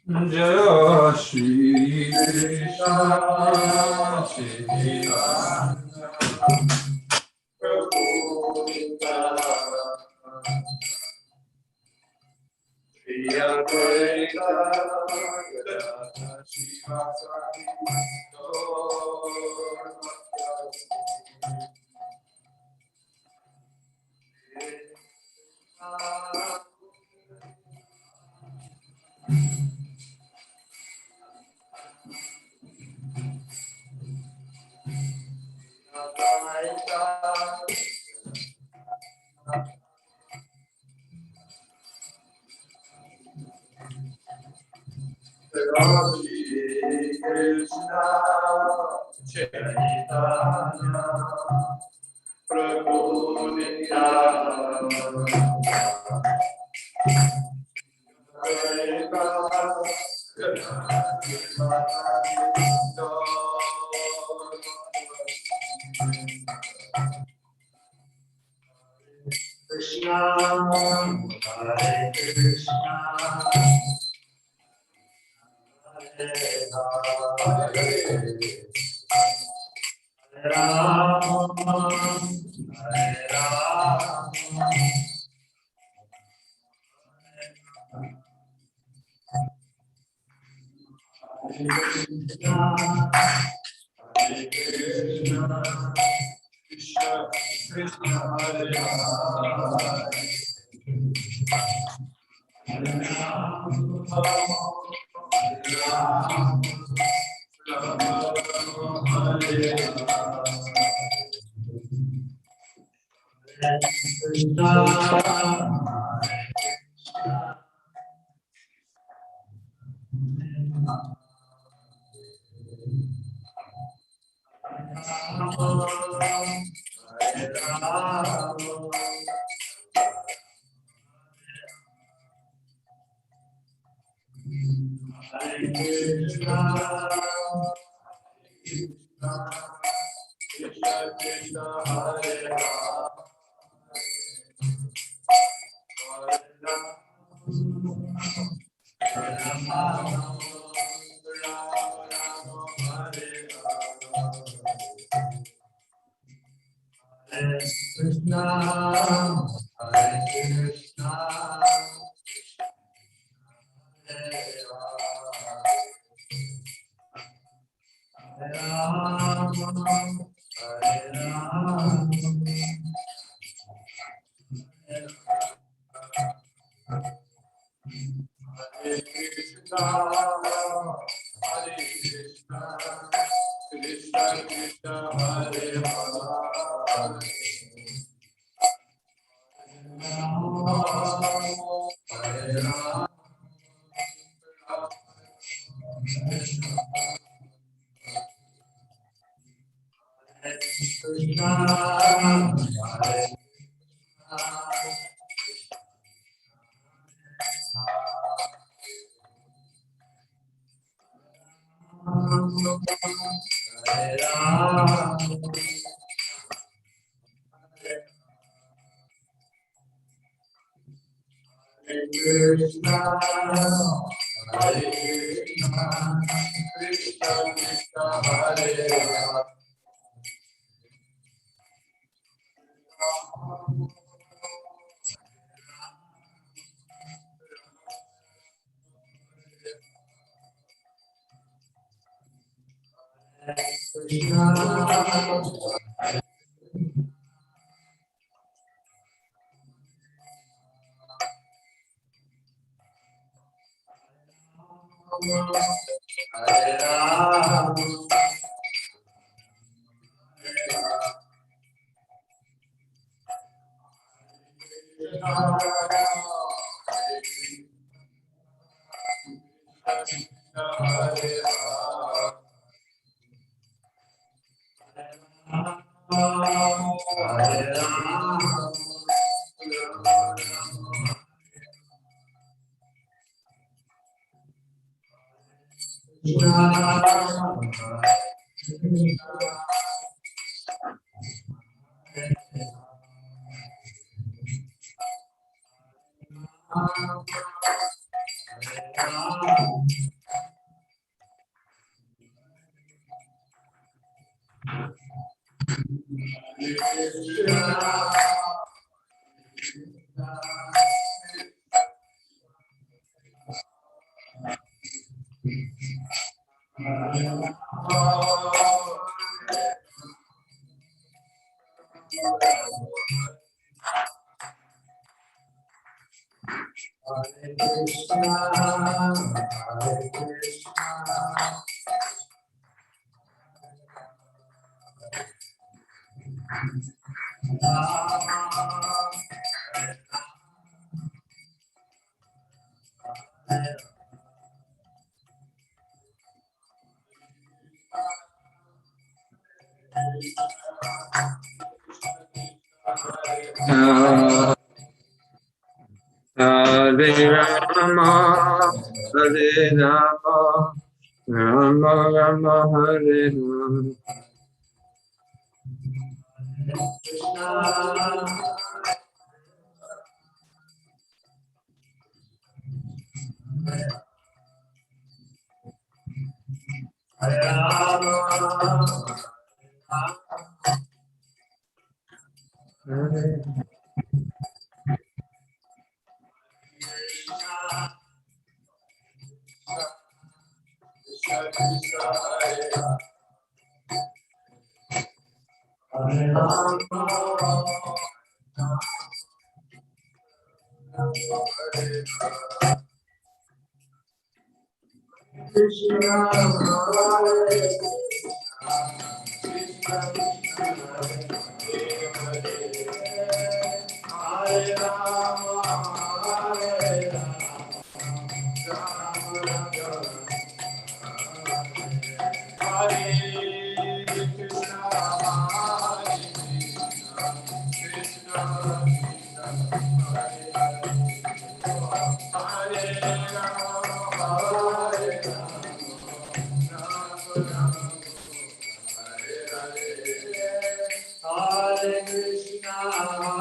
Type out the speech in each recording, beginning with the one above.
Jai Shri Krishna Chaitanya Prabhu Shri Advaita Gadadhara Srivasadi Krishna Chaitanya Prabhu Krishna, Hare Krishna, Hare Rama, Hare Rama, Krishna, Hare Krishna, Krishna Krishna, Hare Hare, Hare Rama, Hare Rama, Krishna, Hare Krishna, Krishna, Hare Krishna, Krishna Krishna, Hare Hare. Krishna, Hare Krishna, Krishna Krishna, Hare Hare. Hare Ram, Hare Rama, Hare Rama, Rama Rama, Hare Rama. Hare Rama, Hare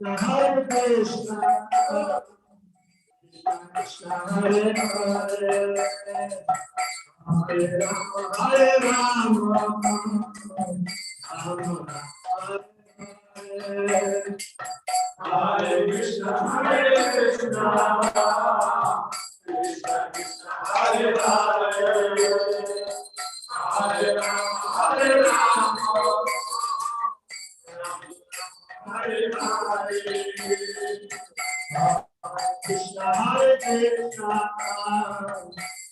Hare Krishna, Krishna Hare Hare, Hare Rama, Hare Rama, Rama Rama, Hare Hare Krishna, Hare Krishna, Krishna Krishna, Hare Hare, Hare Rama, Hare Rama, Hare Hare, Krishna Hare Krishna,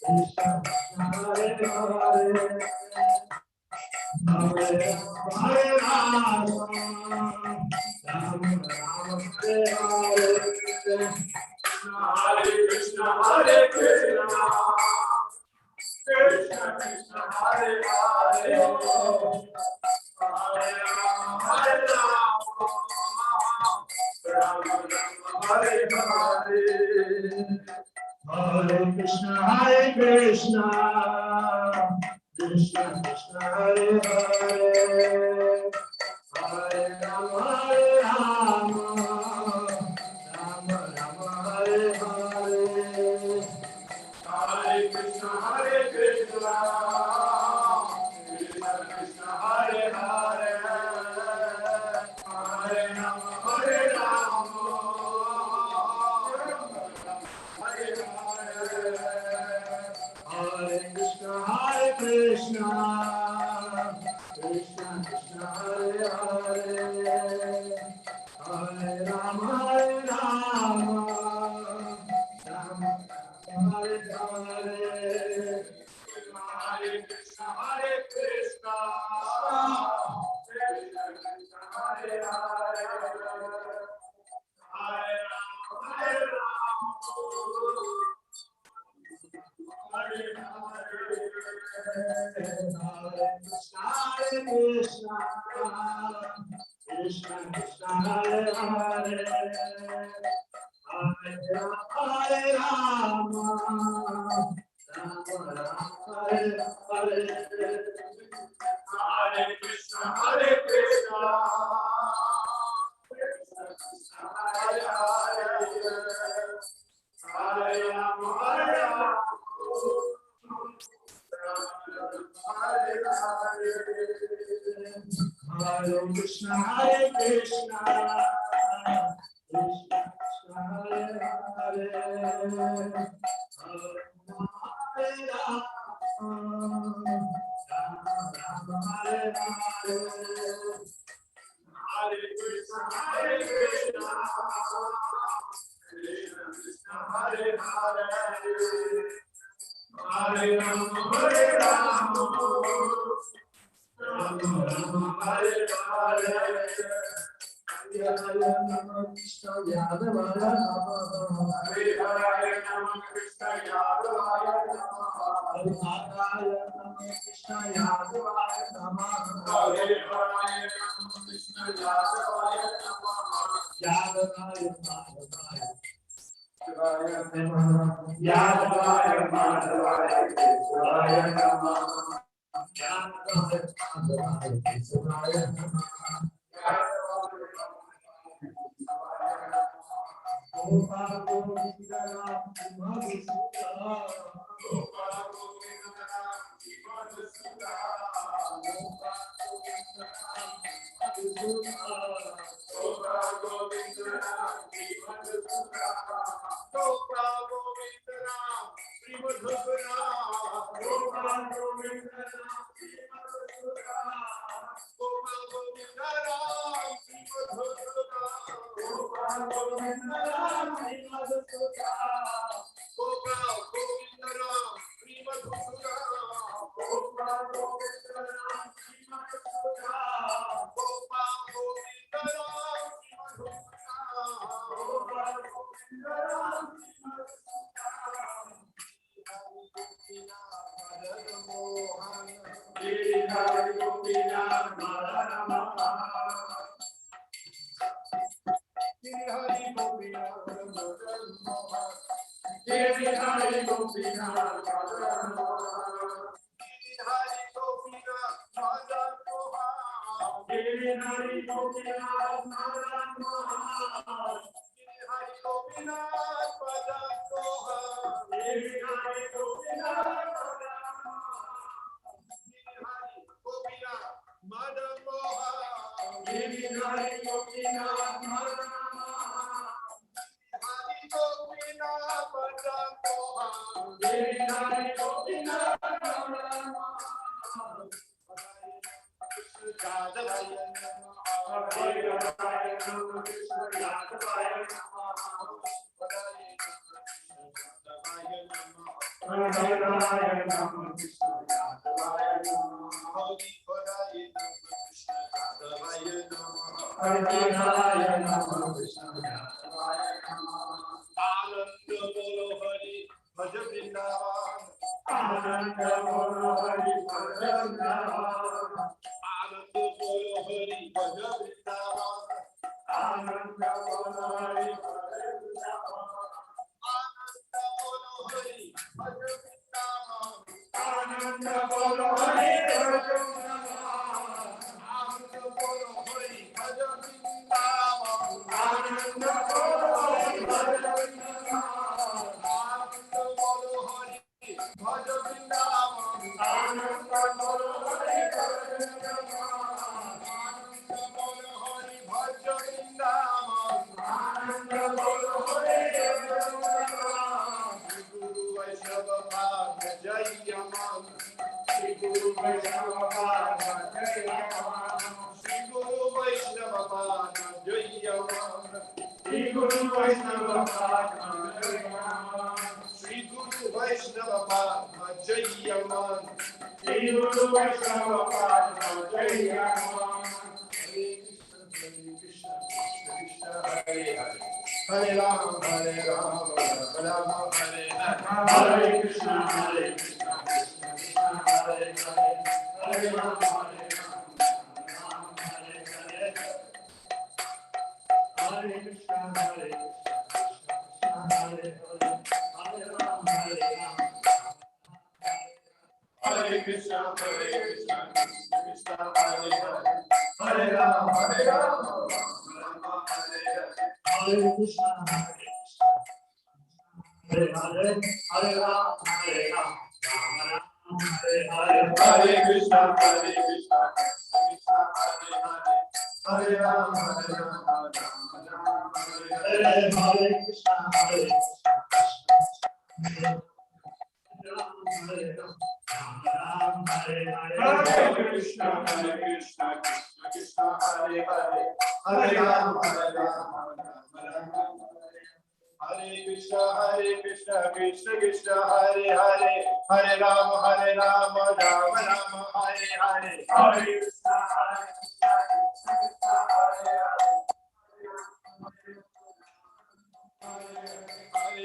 Krishna Krishna, Hare Hare, Hare Rama, Rama Rama, Hare Hare, Hare Krishna, Hare Krishna, Krishna Krishna, Hare Hare, Hare Rama, Hare Rama, Rama Rama, Hare Hare, Hare Krishna, Hare Krishna, Krishna Krishna, Hare Hare, Hare Rama, Hare Rama, Rama Rama, Hare Hare, Hare Krishna, Hare Krishna, Krishna Krishna, Hare Hare, Hare Rama, Hare Rama, Hare Hare, Hare Krishna, Hare Krishna, Krishna Krishna, Hare Hare, Hare Rama, Hare Rama, Rama Hare Hare, Hare Krishna, Hare Krishna, Krishna Krishna, Hare Hare, Hare Rama, Hare Rama, Hare Hare, Hare Krishna, Krishna Krishna, Hare Hare, Hare Rama, Hare Rama, Rama Rama, Hare Hare, Hare Krishna, Hare Krishna, Krishna Krishna, Hare Hare, Hare Rama, Hare Rama, Hare Krishna, Hare Krishna, Krishna Krishna, Hare Hare, Hare Rama, Rama Rama, Hare Hare,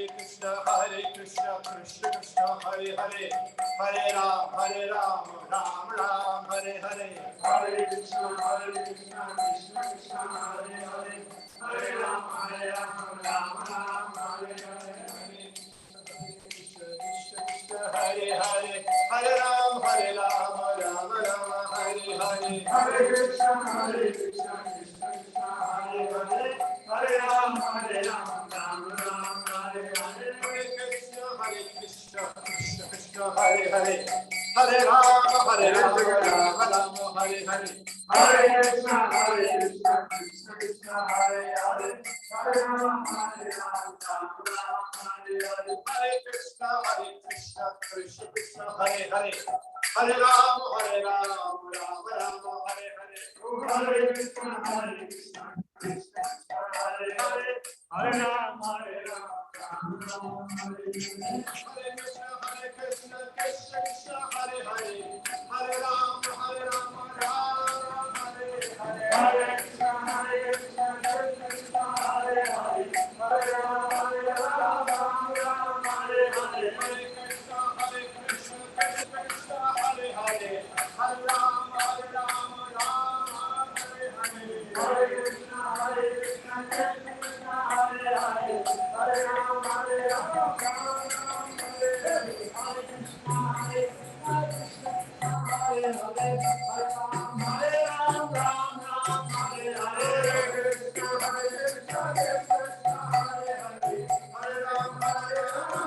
Krishna, Krishna Krishna, Hare Hare, Hare Ram, Ram Ram, Hare Hare, Hare Krishna, Krishna Krishna, Hare Hare, Hare Ram, Ram Ram, Hare Hare, Krishna Krishna, Hare Hare, Hare Ram, Ram Ram, Hare Hare, Hare Krishna, Krishna Krishna, Hare Hare, Hare Ram, Ram Ram, Hare Hare, Hare Krishna, Krishna Krishna, Hare Hare, Hare Ram, Ram Ram, Hare Hare, Hare Krishna, Krishna Krishna, Hare Hare, Hare Ram, Ram Hare Hare, Hare Krishna, Krishna Krishna, Hare Hare, Hare Ram, Ram Ram, Hare Hare, Hare Krishna, Krishna Krishna, Hare Hare, Hare Ram, Ram Ram, Hare Hare, Hare Krishna, Krishna Krishna, Hare Hare, Hare Ram, Ram Hare Hare, Hare Krishna, Krishna Krishna, Hare Hare, Hare Ram, Ram Hare Hare, Hare Krishna, Krishna Krishna, Hare Hare, Hare Ram, Ram Hare Hare, Hare Krishna, Krishna Krishna, Hare Hare, Hare Ram, Ram Hare Hare, Hare Krishna, Krishna Krishna, Hare Hare, Hare Ram, Ram Hare Hare, Hare Krishna, Krishna Krishna, Hare Hare, Hare Ram, Ram Hare Hare, Hare Krishna, Krishna Krishna, Hare Hare, Hare Ram, Ram Hare Hare, Hare Krishna, Krishna Krishna, Hare Hare, Hare Ram,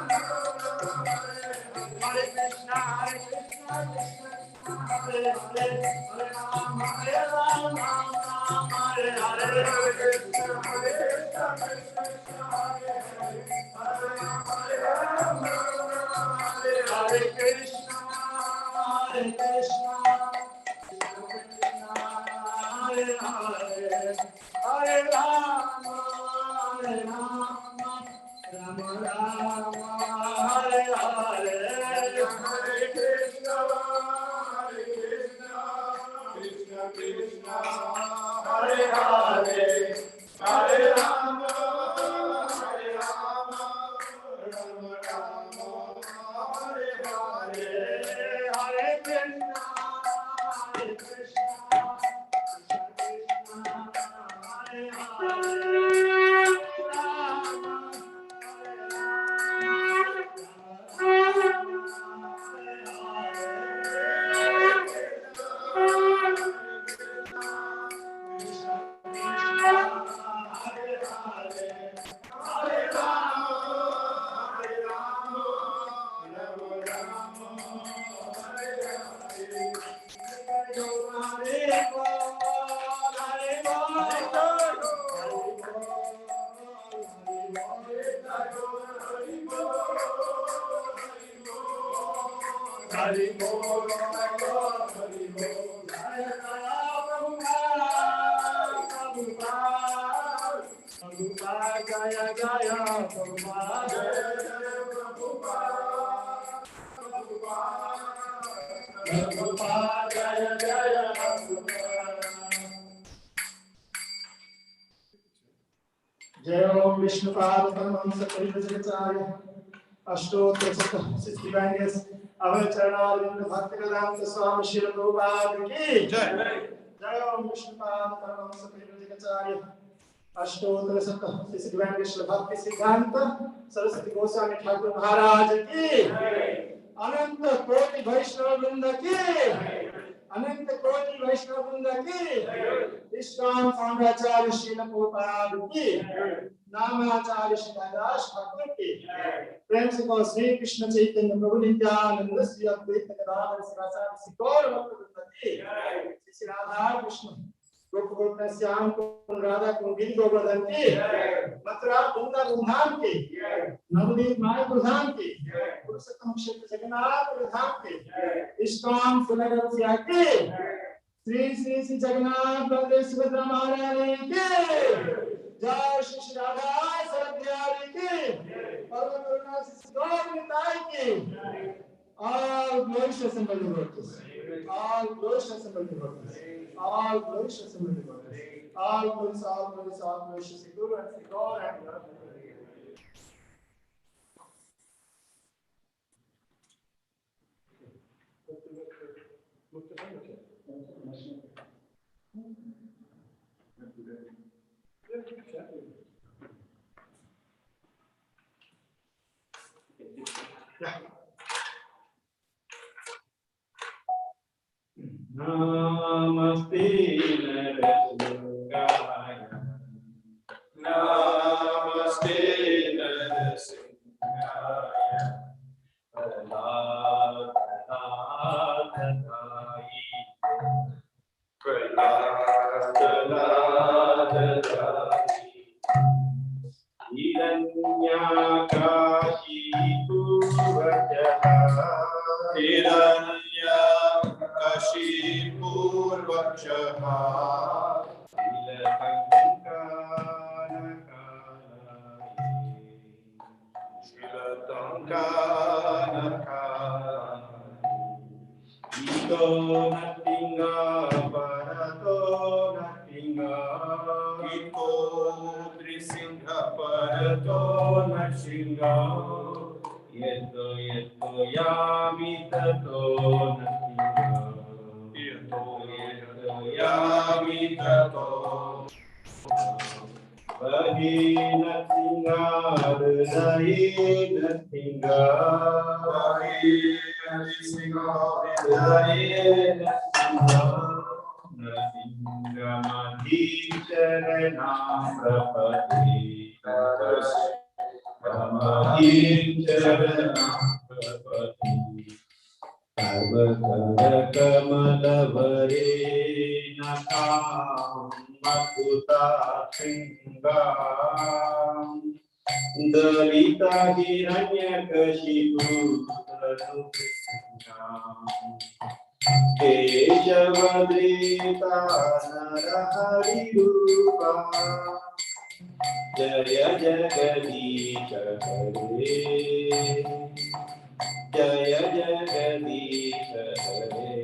Ram Hare Hare, Krishna, Krishna Krishna, Hare Hare, Hare Rama, Rama Rama, Hare Hare, Hare Krishna, Krishna Krishna, Hare Hare, Hare Rama, Rama Rama, Hare Hare, Hare Krishna, Krishna Krishna, Hare Hari Bol, Hari Bol, Jaya Jaya Jaya Prabhupada, Jaya Prabhupada, Prabhupada, Jaya Jaya Prabhupada. Jai Om Vishnupada Paramahamsa Parivajakacarya Ashtotra Siddhivangas Avacharnalinda Bhaktivedanta Swami Srila Prabhupada ki Jai. Jai Om Vishnupada Paramahamsa Parivajakacarya Ashtotra Siddhivangas Bhakti Siddhanta Saraswati Goswami Thakur Maharaj ki अनंत कोटि वैष्णव वृंद की अनंत कोटि वैष्णव वृंद की ISKCON फाउंडराचार्य Srila Prabhupada की नामाचार्य श्रीदास ठाकुर की प्रेम से कहो श्री कृष्ण चैतन्य प्रभु नित्यानंद श्री अद्वैत गदाधर शिवाचार्य श्री गौर भक्त वृंद की श्री राधा कृष्ण गोप श्याम कुंड राधा कुंड गोवर्धन की मथुरा वृंदावन धाम की नवनीत मायापुर धाम की पुरुषोत्तम क्षेत्र जगन्नाथ धाम की इस्कॉन सुनगर सिया की श्री श्री श्री जगन्नाथ बलदेव सुभद्रा महारानी की जय श्री श्री राधा सरस्वती की परम करुणा श्री गौर निताई की all glorious assembled devotees, all glorious assembled devotees, all glorious assembled devotees, all glorious, all glorious, all glorious, Guru and Guru and Hiranyakashi Purvachaha Hiranyakashi Purvachaha Ito natinga parato natinga Ito trisingha parato natinga Yeto yeto yami tato natinga Yeto yeto yami tato Bagi natinga Rdai natinga Bagi natinga Rdai natinga Natinga mati charanam prapati Mati charanam prapati Avakara kamalavare nakam makuta singam Dalita hiranyakashipu ranupingam Keshavadrita narahari rupa Jaya Jagadisha Hare Jaya Jagadisha Hare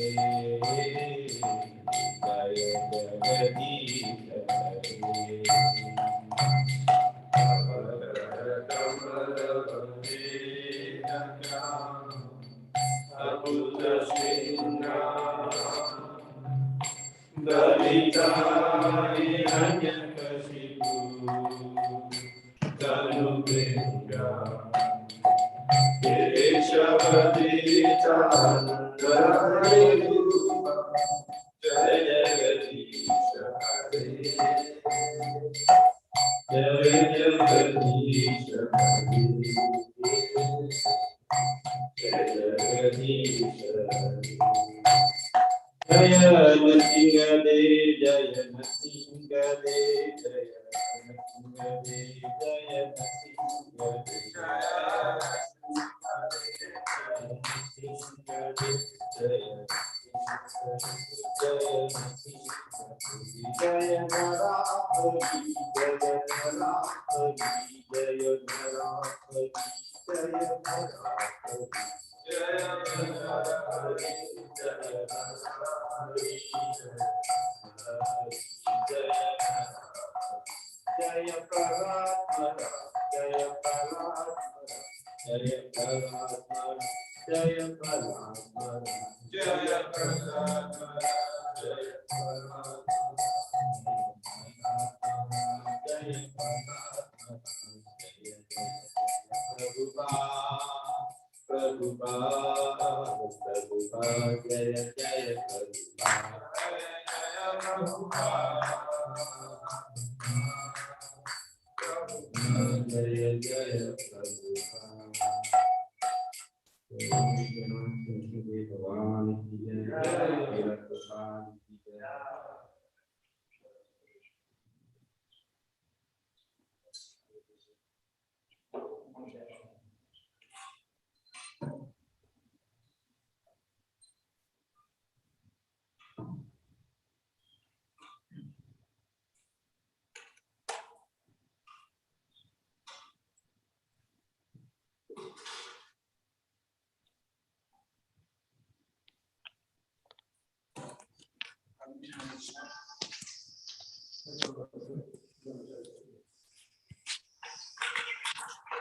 Jaya Jagadisha Hare Dalita Hiranyakashipu Tanupinga Keshavadrita Narahari Rupa Jaya Jagadisha Hare Jaya Jagadisha Hare Jaya Jagadisha Jaya Nasingade, Jaya Nasingade, Jaya Nasingade, Jaya Nasingade, Jaya Narahari, Jaya Narahari, Jaya Narahari, Jaya Narahari. Jaya Paratmara, Jaya Paratmara, Jaya Paratmara, Jaya Paratmara, Jaya Paratmara, Jaya Paratmara, Jaya Prabhupada, Prabhupada, Jaya Jaya Prabhupada, Jaya Prabhupada, Jaya Jaya Prabhupada.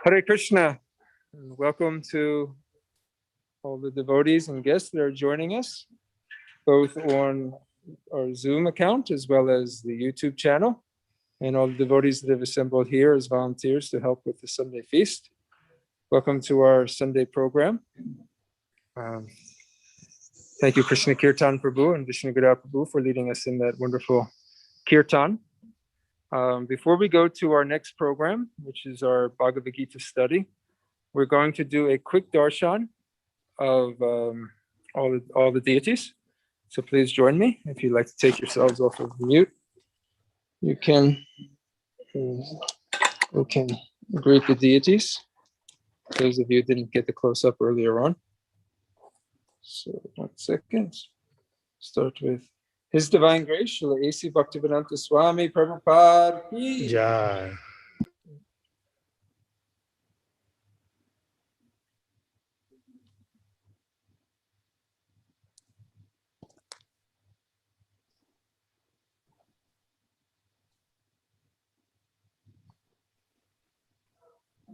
Hare Krishna, and welcome to all the devotees and guests that are joining us, both on our Zoom account as well as the YouTube channel, and all the devotees that have assembled here as volunteers to help with the Sunday feast. Welcome to our Sunday program. Thank you, Krishna Kirtan Prabhu and Vishnu Gada Prabhu, for leading us in that wonderful kirtan. Before we go to our next program, which is our Bhagavad Gita study, we're going to do a quick darshan of all the deities. So please join me. If you'd like to take yourselves off of mute, you can. we can greet the deities. Those of you who didn't get the close up earlier on. So 1 second. Start with His Divine Grace, Srila A.C. Bhaktivedanta Swami Prabhupada ki Jai.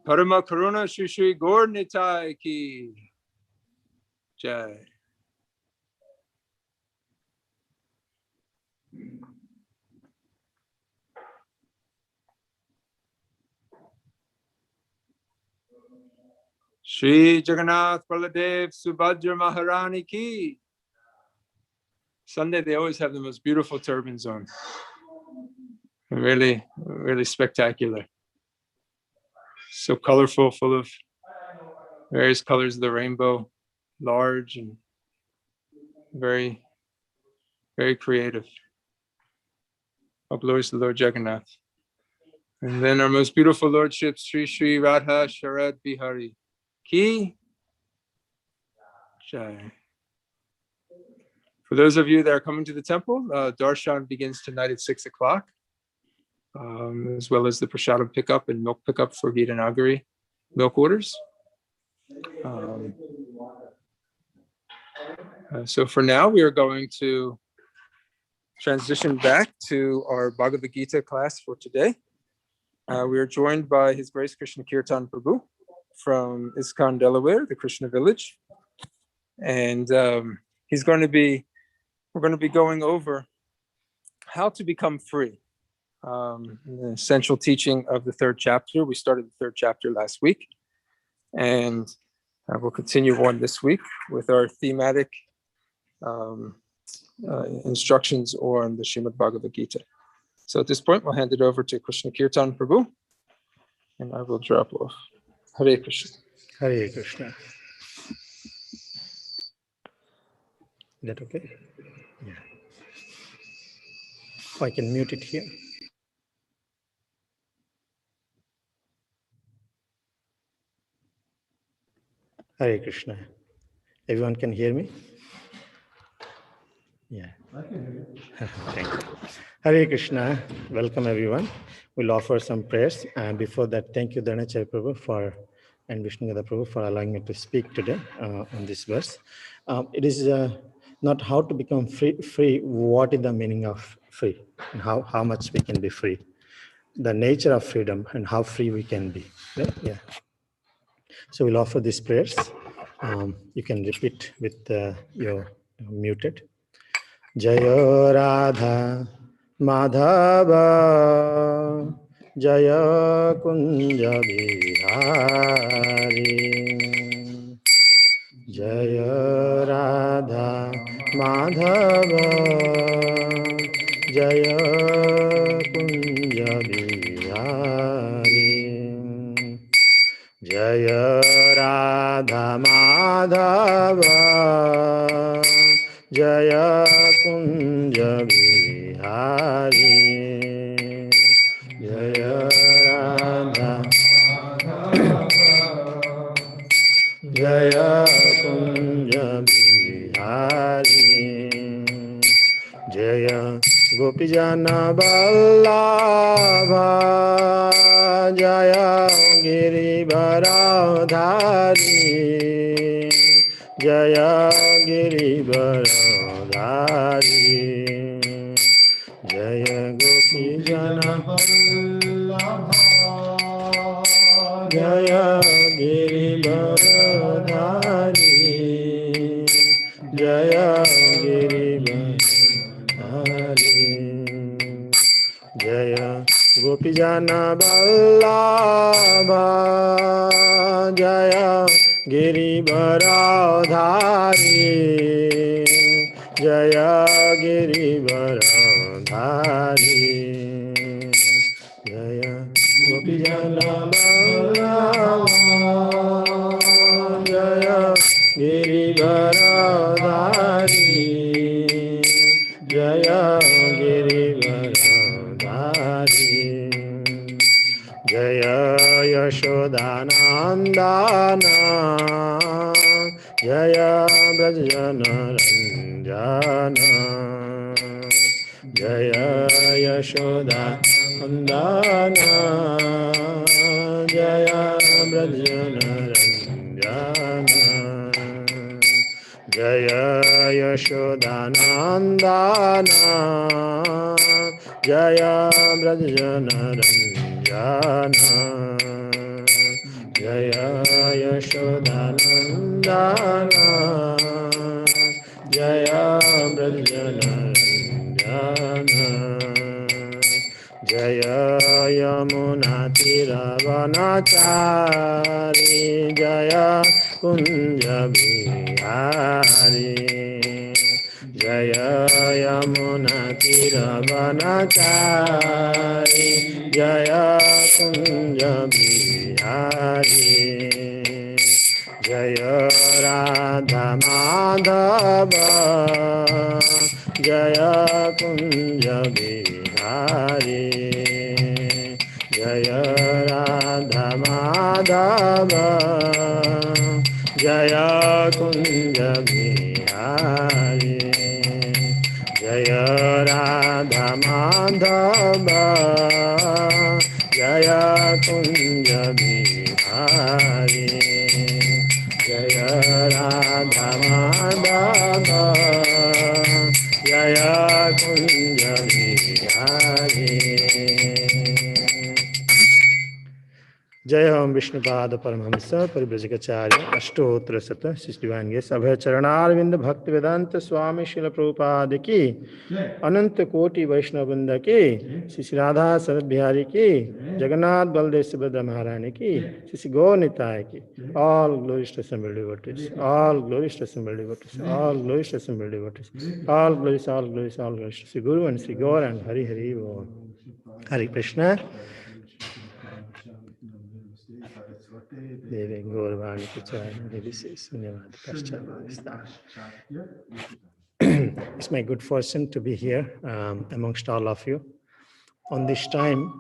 Parama Karuna Shri Shri Gaur Nitai ki Jai. Shri Jagannath Baladev Subhadra Maharani ki. Sunday they always have the most beautiful turbans on. Really, really spectacular. So colorful, full of various colors of the rainbow, large and very, very creative. All glories to Lord Jagannath. And then our most beautiful lordship, Sri Sri Radha Sharad Bihari ki Jai. For those of you that are coming to the temple, darshan begins tonight at 6 o'clock, as well as the prasadam pickup and milk pickup for Gita Nagari milk orders. So for now, we are going to transition back to our Bhagavad Gita class for today. We are joined by His Grace Krishna Kirtan Prabhu from ISKCON, Delaware, the Krishna Village. And we're going to be going over how to become free. The essential teaching of the 3rd chapter. We started the 3rd chapter last week, and we'll continue on this week with our thematic instructions on the Srimad Bhagavad Gita. So at this point, we'll hand it over to Krishna Kirtan Prabhu, and I will drop off. Hare Krishna. Hare Krishna. Is that okay? Yeah. Oh, I can mute it here. Hare Krishna. Everyone can hear me? Yeah. Thank you. Hare Krishna. Welcome everyone. We'll offer some prayers. And before that, thank you, Dhanacharya Prabhu and Vishnugada Prabhu for allowing me to speak today on this verse. It is not how to become free. What is the meaning of free? And how much we can be free? The nature of freedom and how free we can be. Right? Yeah. So we'll offer these prayers. You can repeat with your muted. Jaya Radha Madhava Jaya Kunja Bihari Jaya Radha Madhava Jaya Kunja Bihari Jaya Radha Madhava Jaya Kunja Bihari Jaya Radha Jaya Kunja Bihari Jaya Gopijana Vallabha Jaya Girivardhari Jaya Girivardhari Jaya Gopijana Vallabha Jaya Girivardhari Jaya Girivardhari Jaya Gopijana Vallabha Jaya Girivardhari Jaya Girivardhari Jaya Gopijana Vallabha Jaya Girivardhari Jaya Girivardhari Yashodanandana Jaya Brajanaranjana Jaya Yashodanandana Jaya Brajanaranjana Jaya Yashodanandana Jaya Brajanaranjana Jaya Yashodanandana Jaya Brajanaranjana Jaya Yamuna Tiravanachari Jaya Kunja Bihari Jaya Yamuna Tiravanachari Jaya Kunja Bihari Jaya Radha Madhava Jaya Kunja Bihari Jaya Radha Madhava Jaya Kunja Bihari Jaya Radha Madhava Jaya Kunja Bihari Jaya Radha Madhava Jaya Kunja Bihari Jai Om Vishnupad Paramahamsa Paribrajacharya Ashtotra Sata Sisdivan Yes Abhay Charanarvind Bhakti Vedanta Swami Srila Prabhupada Ki Ananta Koti Vaishnavrinda Ki Sri Radha Sarad Bihari Ki Jagannath Baldev Subhadra Maharani Ki Sri Gaur Nitai Ki All glories to assembled devotees, all glories to assembled devotees, all glories to assembled devotees, all glories to Sri Guru and Sri Gaur and Hari Hari Om. Hare Krishna. Devi Gaurvani Kuchari Nidisi Sunyavad Paschavadistan. It's my good fortune to be here amongst all of you. On this time,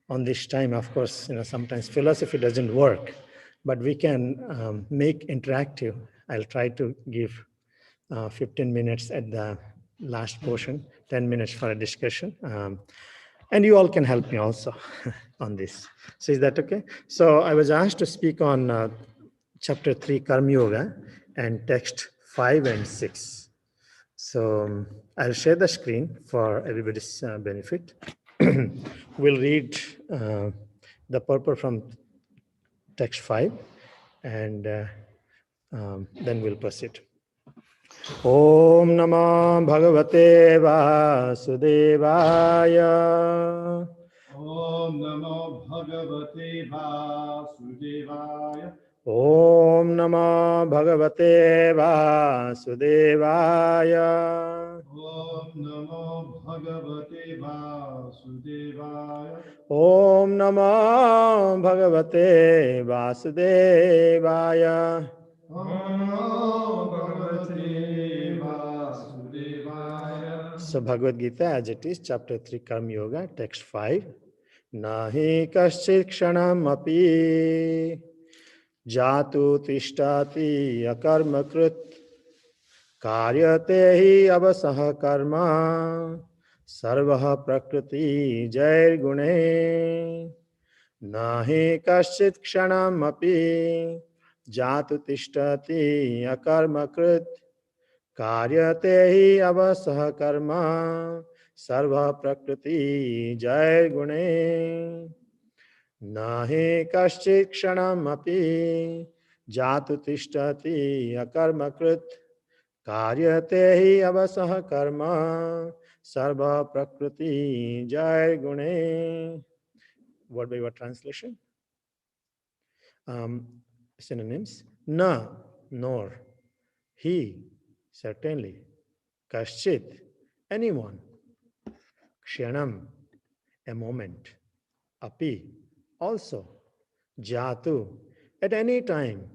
of course, sometimes philosophy doesn't work, but we can make interactive. I'll try to give 15 minutes at the last portion, 10 minutes for a discussion. And you all can help me also on this. So is that okay? So I was asked to speak on chapter 3, Karma Yoga, and text 5 and 6. So I'll share the screen for everybody's benefit. We'll read the purport from text 5, and then we'll proceed. Om Namah Bhagavate Vasudevaya. Om Namo Bhagavate Vasudevaya. Om Namah Bhagavate Vasudevaya. Om Namo Bhagavate Vasudevaya. Om Namah Bhagavate Vasudevaya. Om Namo Bhagavate Vasudevaya. So Bhagavad Gita as it is, chapter 3, Karma Yoga, text 5. Nahi kaschit kshanam api jatu tishtati akarma krit karyate hi avasah karma sarvah prakriti jair gune. Nahi kaschit kshanam api jatu tishtati akarma krit karyate hi avasah karma sarva prakriti jair gune. Nahi kaschit kshanam api jatu tishtati akarma krit karyate hi avasah karma sarva prakriti jair gune. Word by word translation. Synonyms. Na, nor. He, certainly. Kaschit, anyone. Kshanam, a moment. Api, also. Jatu, at any time.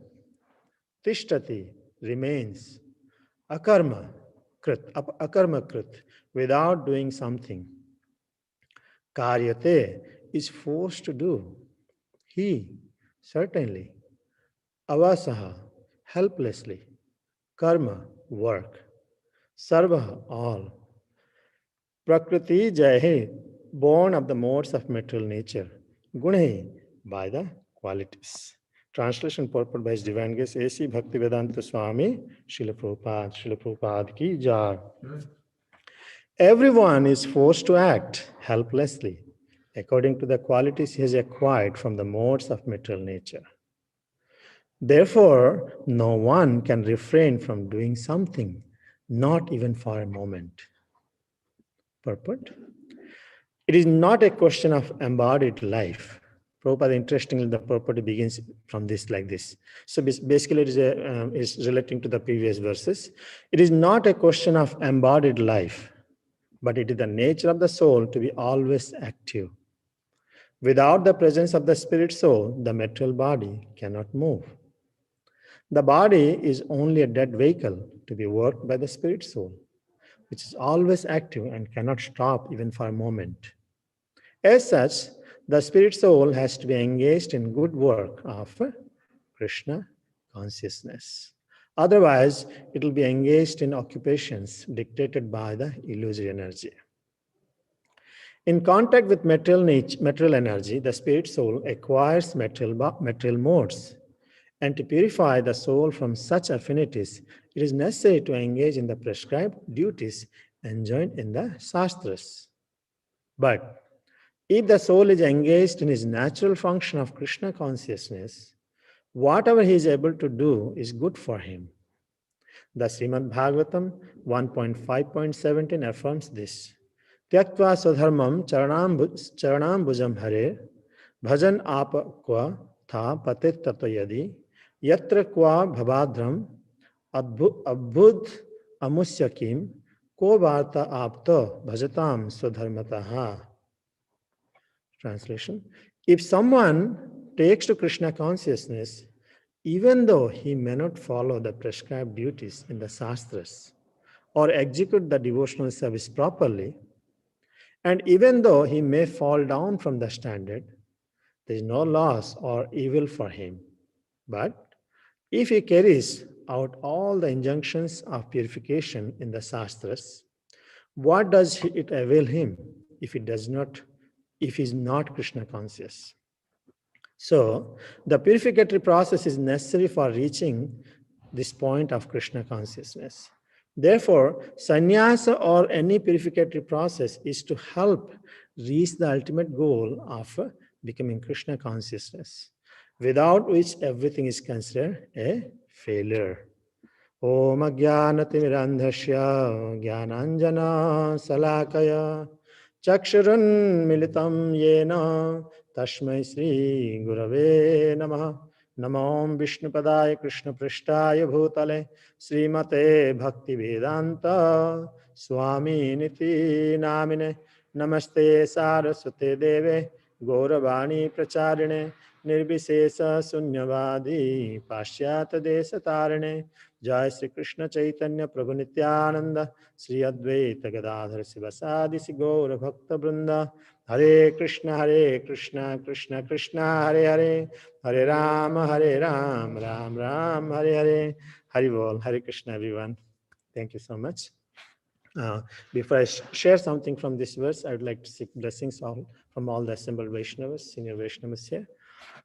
Tishtati, remains. Akarma, krit, without doing something. Karyate, is forced to do. He, Certainly. Avasaha, helplessly. Karma, work. Sarvaha, all. Prakriti Jahe, born of the modes of material nature. Gunahi, by the qualities. Translation purport by His Divine Grace A.C. Bhaktivedanta Swami, Srila Prabhupada ki jai. Everyone is forced to act helplessly according to the qualities he has acquired from the modes of material nature. Therefore, no one can refrain from doing something, not even for a moment. Purport. It is not a question of embodied life. Prabhupada, interestingly, the purport begins from this like this. So basically, it is relating to the previous verses. It is not a question of embodied life, but it is the nature of the soul to be always active. Without the presence of the spirit soul, the material body cannot move. The body is only a dead vehicle to be worked by the spirit soul, which is always active and cannot stop even for a moment. As such, the spirit soul has to be engaged in good work of Krishna consciousness. Otherwise, it will be engaged in occupations dictated by the illusory energy. In contact with material energy, the spirit soul acquires material modes. And to purify the soul from such affinities, it is necessary to engage in the prescribed duties enjoined in the Shastras. But if the soul is engaged in his natural function of Krishna consciousness, whatever he is able to do is good for him. The Srimad Bhagavatam 1.5.17 affirms this. Tyaktva swadharmam charanam bhujam hare bhajan apa kwa tha patit tato yadi yatra kwa bhavadram abhud amusyakim ko varta apto bhajatam swadharmataha. Translation. If someone takes to Krishna consciousness, even though he may not follow the prescribed duties in the Shastras or execute the devotional service properly, and even though he may fall down from the standard, there is no loss or evil for him. But if he carries out all the injunctions of purification in the Shastras, what does it avail him if he is not Krishna conscious? So, the purificatory process is necessary for reaching this point of Krishna consciousness. Therefore, sannyasa or any purificatory process is to help reach the ultimate goal of becoming Krishna consciousness, without which everything is considered a failure. Om Ajnanatimirandhasya Jnananjana Salakaya Chakshurun Militam Yena Tashmai Sri Gurave Namaha. Namom Vishnupadaya Krishna Prishtaya Bhutale Srimate Bhakti Vedanta Swami Niti Namine Namaste Saraswate Deve Gauravani Pracharine Nirbhisesa Sunyavadi Pashyata Desatarine Jai Sri Krishna Chaitanya Prabhu Nityananda Sri Advaita Gadadhar Sivasadi Gaura Bhakta Brinda Hare Krishna Krishna Krishna Hare Hare Hare Ram, Ram Ram, Hare Hare. Hari Bol, Hare Krishna, everyone. Thank you so much. Before I share something from this verse, I would like to seek blessings from all the assembled Vaishnavas, senior Vaishnavas here.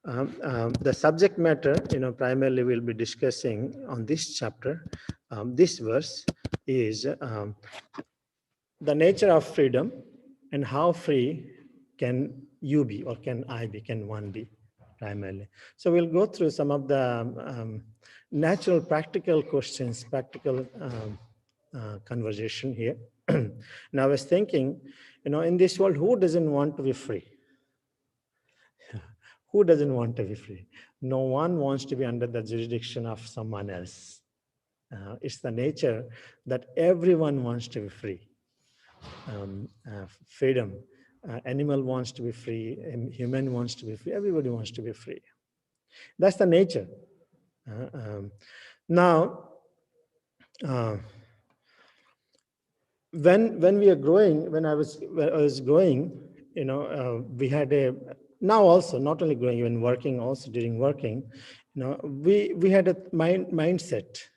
The subject matter, primarily we'll be discussing on this chapter, this verse is the nature of freedom and how free can you be, or can I be, can one be, primarily. So we'll go through some of the natural practical questions, practical conversation here. Now I was thinking, in this world, who doesn't want to be free? Who doesn't want to be free? No one wants to be under the jurisdiction of someone else. It's the nature that everyone wants to be free. Freedom. Animal wants to be free, human wants to be free, everybody wants to be free. That's the nature. Now, when we are growing, when I was growing, we had now also, not only growing, even working also during working, we had a mindset,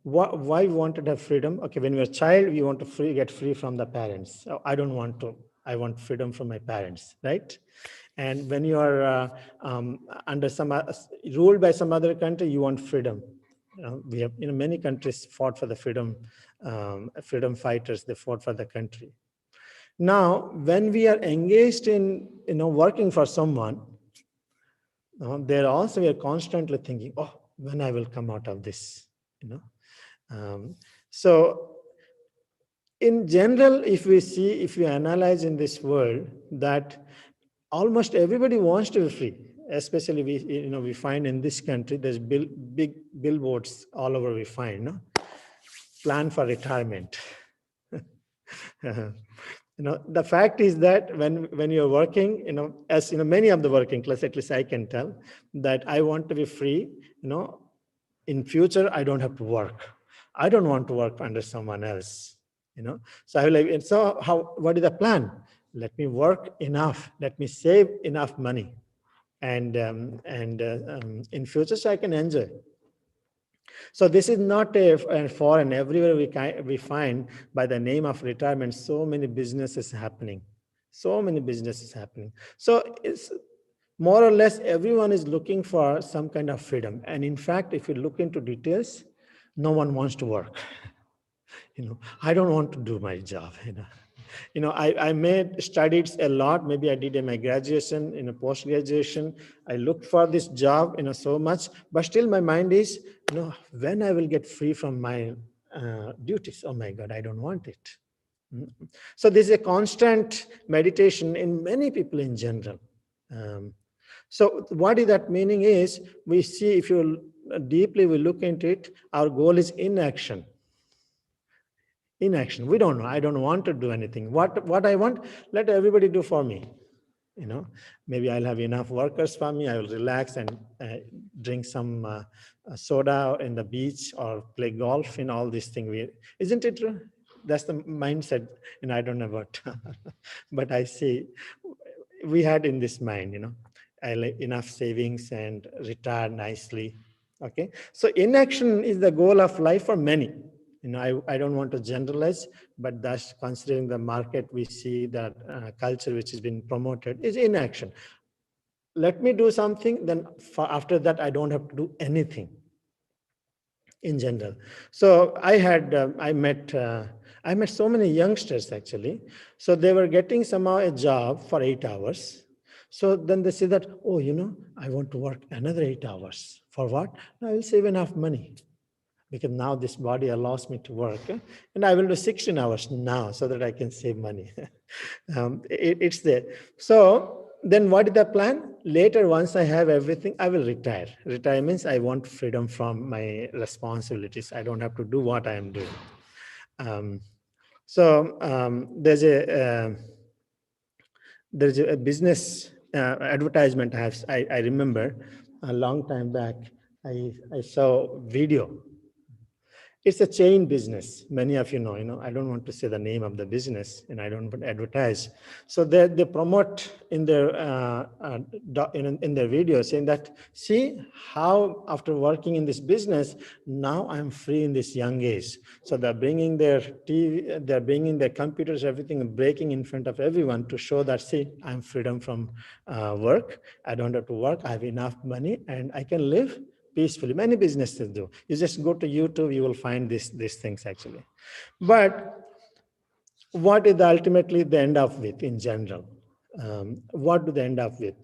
why we wanted to have freedom. Okay, when we were a child, we want to get free from the parents. Oh, I don't want to. I want freedom from my parents, right? And when you are under some ruled by some other country, you want freedom. We have, many countries fought for the freedom, freedom fighters. They fought for the country. Now, when we are engaged in, working for someone, there also we are constantly thinking, oh, when I will come out of this, so in general, if we analyze in this world, that almost everybody wants to be free. Especially we find in this country, there's big billboards all over. We find plan for retirement. The fact is that when you're working, as many of the working class, at least I can tell that I want to be free. In future, I don't have to work. I don't want to work under someone else. So I will. And so what is the plan? Let me work enough. Let me save enough money, and in future, so I can enjoy. So this is not a foreign. Everywhere we find by the name of retirement, so many businesses happening. So many businesses happening. So it's more or less everyone is looking for some kind of freedom. And in fact, if you look into details, no one wants to work. I don't want to do my job. I studied a lot. Maybe I did in my graduation, in a post-graduation. I looked for this job, so much, but still my mind is, when I will get free from my duties. Oh my God, I don't want it. So there's a constant meditation in many people in general. So what is that meaning is, we see, if you deeply we look into it, our goal is inaction. Inaction. We don't know. I don't want to do anything. What I want, let everybody do for me. Maybe I'll have enough workers for me. I will relax and drink some soda in the beach or play golf in all these things. Isn't it true? That's the mindset. I don't know what, but I see we had in this mind, I like enough savings and retire nicely. Okay. So inaction is the goal of life for many. I don't want to generalize, but that's considering the market, we see that culture which has been promoted is inaction. Let me do something, then after that, I don't have to do anything in general. So I met so many youngsters actually. So they were getting somehow a job for 8 hours. So then they say that, oh, I want to work another 8 hours. For what? I will save enough money, because now this body allows me to work, and I will do 16 hours now so that I can save money. It's there. So then what is the plan? Later, once I have everything, I will retire. Retire means I want freedom from my responsibilities. I don't have to do what I am doing. There's a business advertisement I remember a long time back. I saw video. It's a chain business. Many of you know, I don't want to say the name of the business, and I don't want to advertise. So they promote in their in their video, saying that, see how after working in this business, now I'm free in this young age. So they're bringing their TV, they're bringing their computers, everything, and breaking in front of everyone to show that, see, I'm freedom from work. I don't have to work. I have enough money, and I can live peacefully. Many businesses do. You just go to YouTube, you will find these things actually. But what is ultimately they end up with in general? What do they end up with?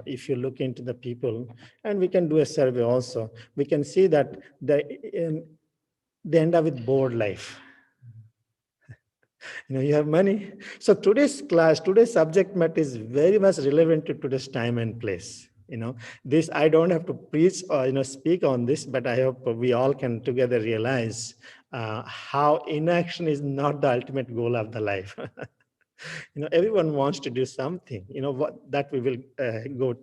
If you look into the people, and we can do a survey also, we can see that they end up with bored life. You have money. So today's subject matter is very much relevant to today's time and place. This, I don't have to preach or speak on this, but I hope we all can together realize how inaction is not the ultimate goal of the life. Everyone wants to do something. What that we will go.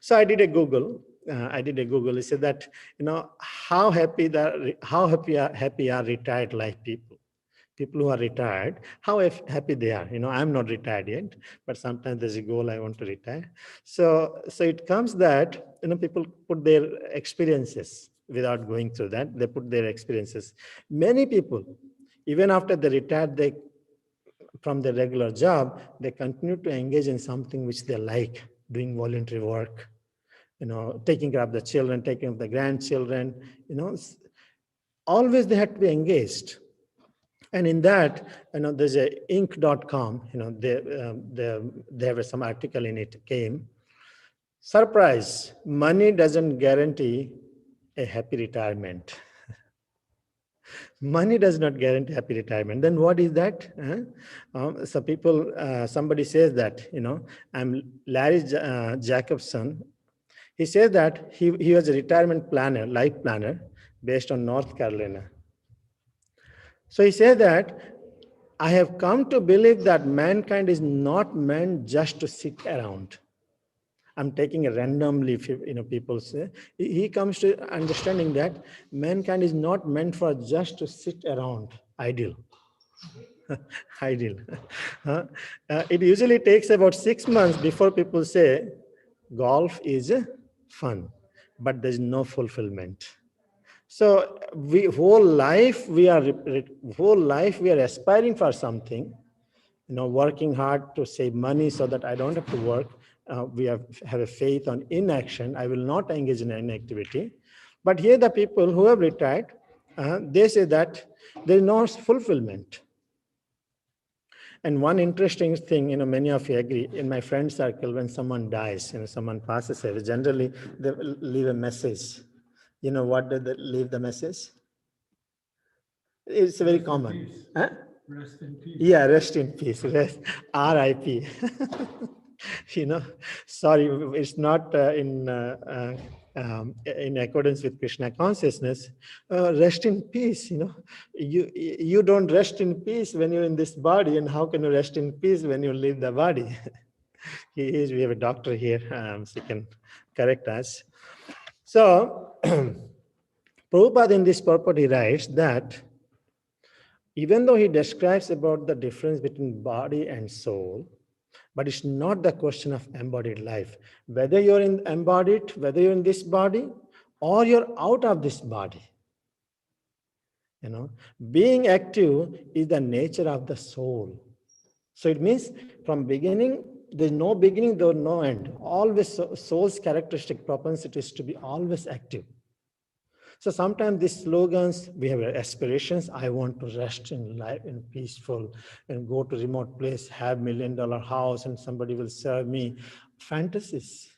So I did a Google. It said that how happy are retired life people. people who are retired, how happy they are. I'm not retired yet, but sometimes there's a goal I want to retire. So it comes that, people put their experiences without going through that. They put their experiences. Many people, even after they retired, from their regular job, they continue to engage in something which they like, doing voluntary work, taking care of the children, taking care of the grandchildren, always they had to be engaged. And in that, there's a Inc.com, they have some article in it came. Surprise, money doesn't guarantee a happy retirement. Money does not guarantee happy retirement. Then what is that? So people, somebody says that, I'm Larry Jacobson. He says that he was a retirement planner, life planner, based on North Carolina. So he said that I have come to believe that mankind is not meant just to sit around. I'm taking it randomly, people say. He comes to understanding that mankind is not meant for just to sit around, idle. Idle. It usually takes about 6 months before people say, golf is fun, but there's no fulfillment. So whole life we are aspiring for something, working hard to save money so that I don't have to work. We have a faith on inaction. I will not engage in inactivity. But here the people who have retired, they say that there is no fulfillment. And one interesting thing, many of you agree, in my friend circle, when someone dies, someone passes away, generally they leave a message. What did they leave the message? It's very common. Huh? Rest in peace. Yeah, rest in peace. Rest, R.I.P. Sorry, it's not in accordance with Krishna consciousness. Rest in peace. You don't rest in peace when you're in this body, and how can you rest in peace when you leave the body? We have a doctor here, so he can correct us. So, Prabhupada in this purport, he writes that even though he describes about the difference between body and soul, but it's not the question of embodied life. Whether you're embodied, whether you're in this body, or you're out of this body. Being active is the nature of the soul. So it means from beginning, there's no beginning, there's no end. Always soul's characteristic propensity is to be always active. So sometimes these slogans, we have aspirations. I want to rest in life and peaceful and go to remote place, have $1 million house, and somebody will serve me. Fantasies,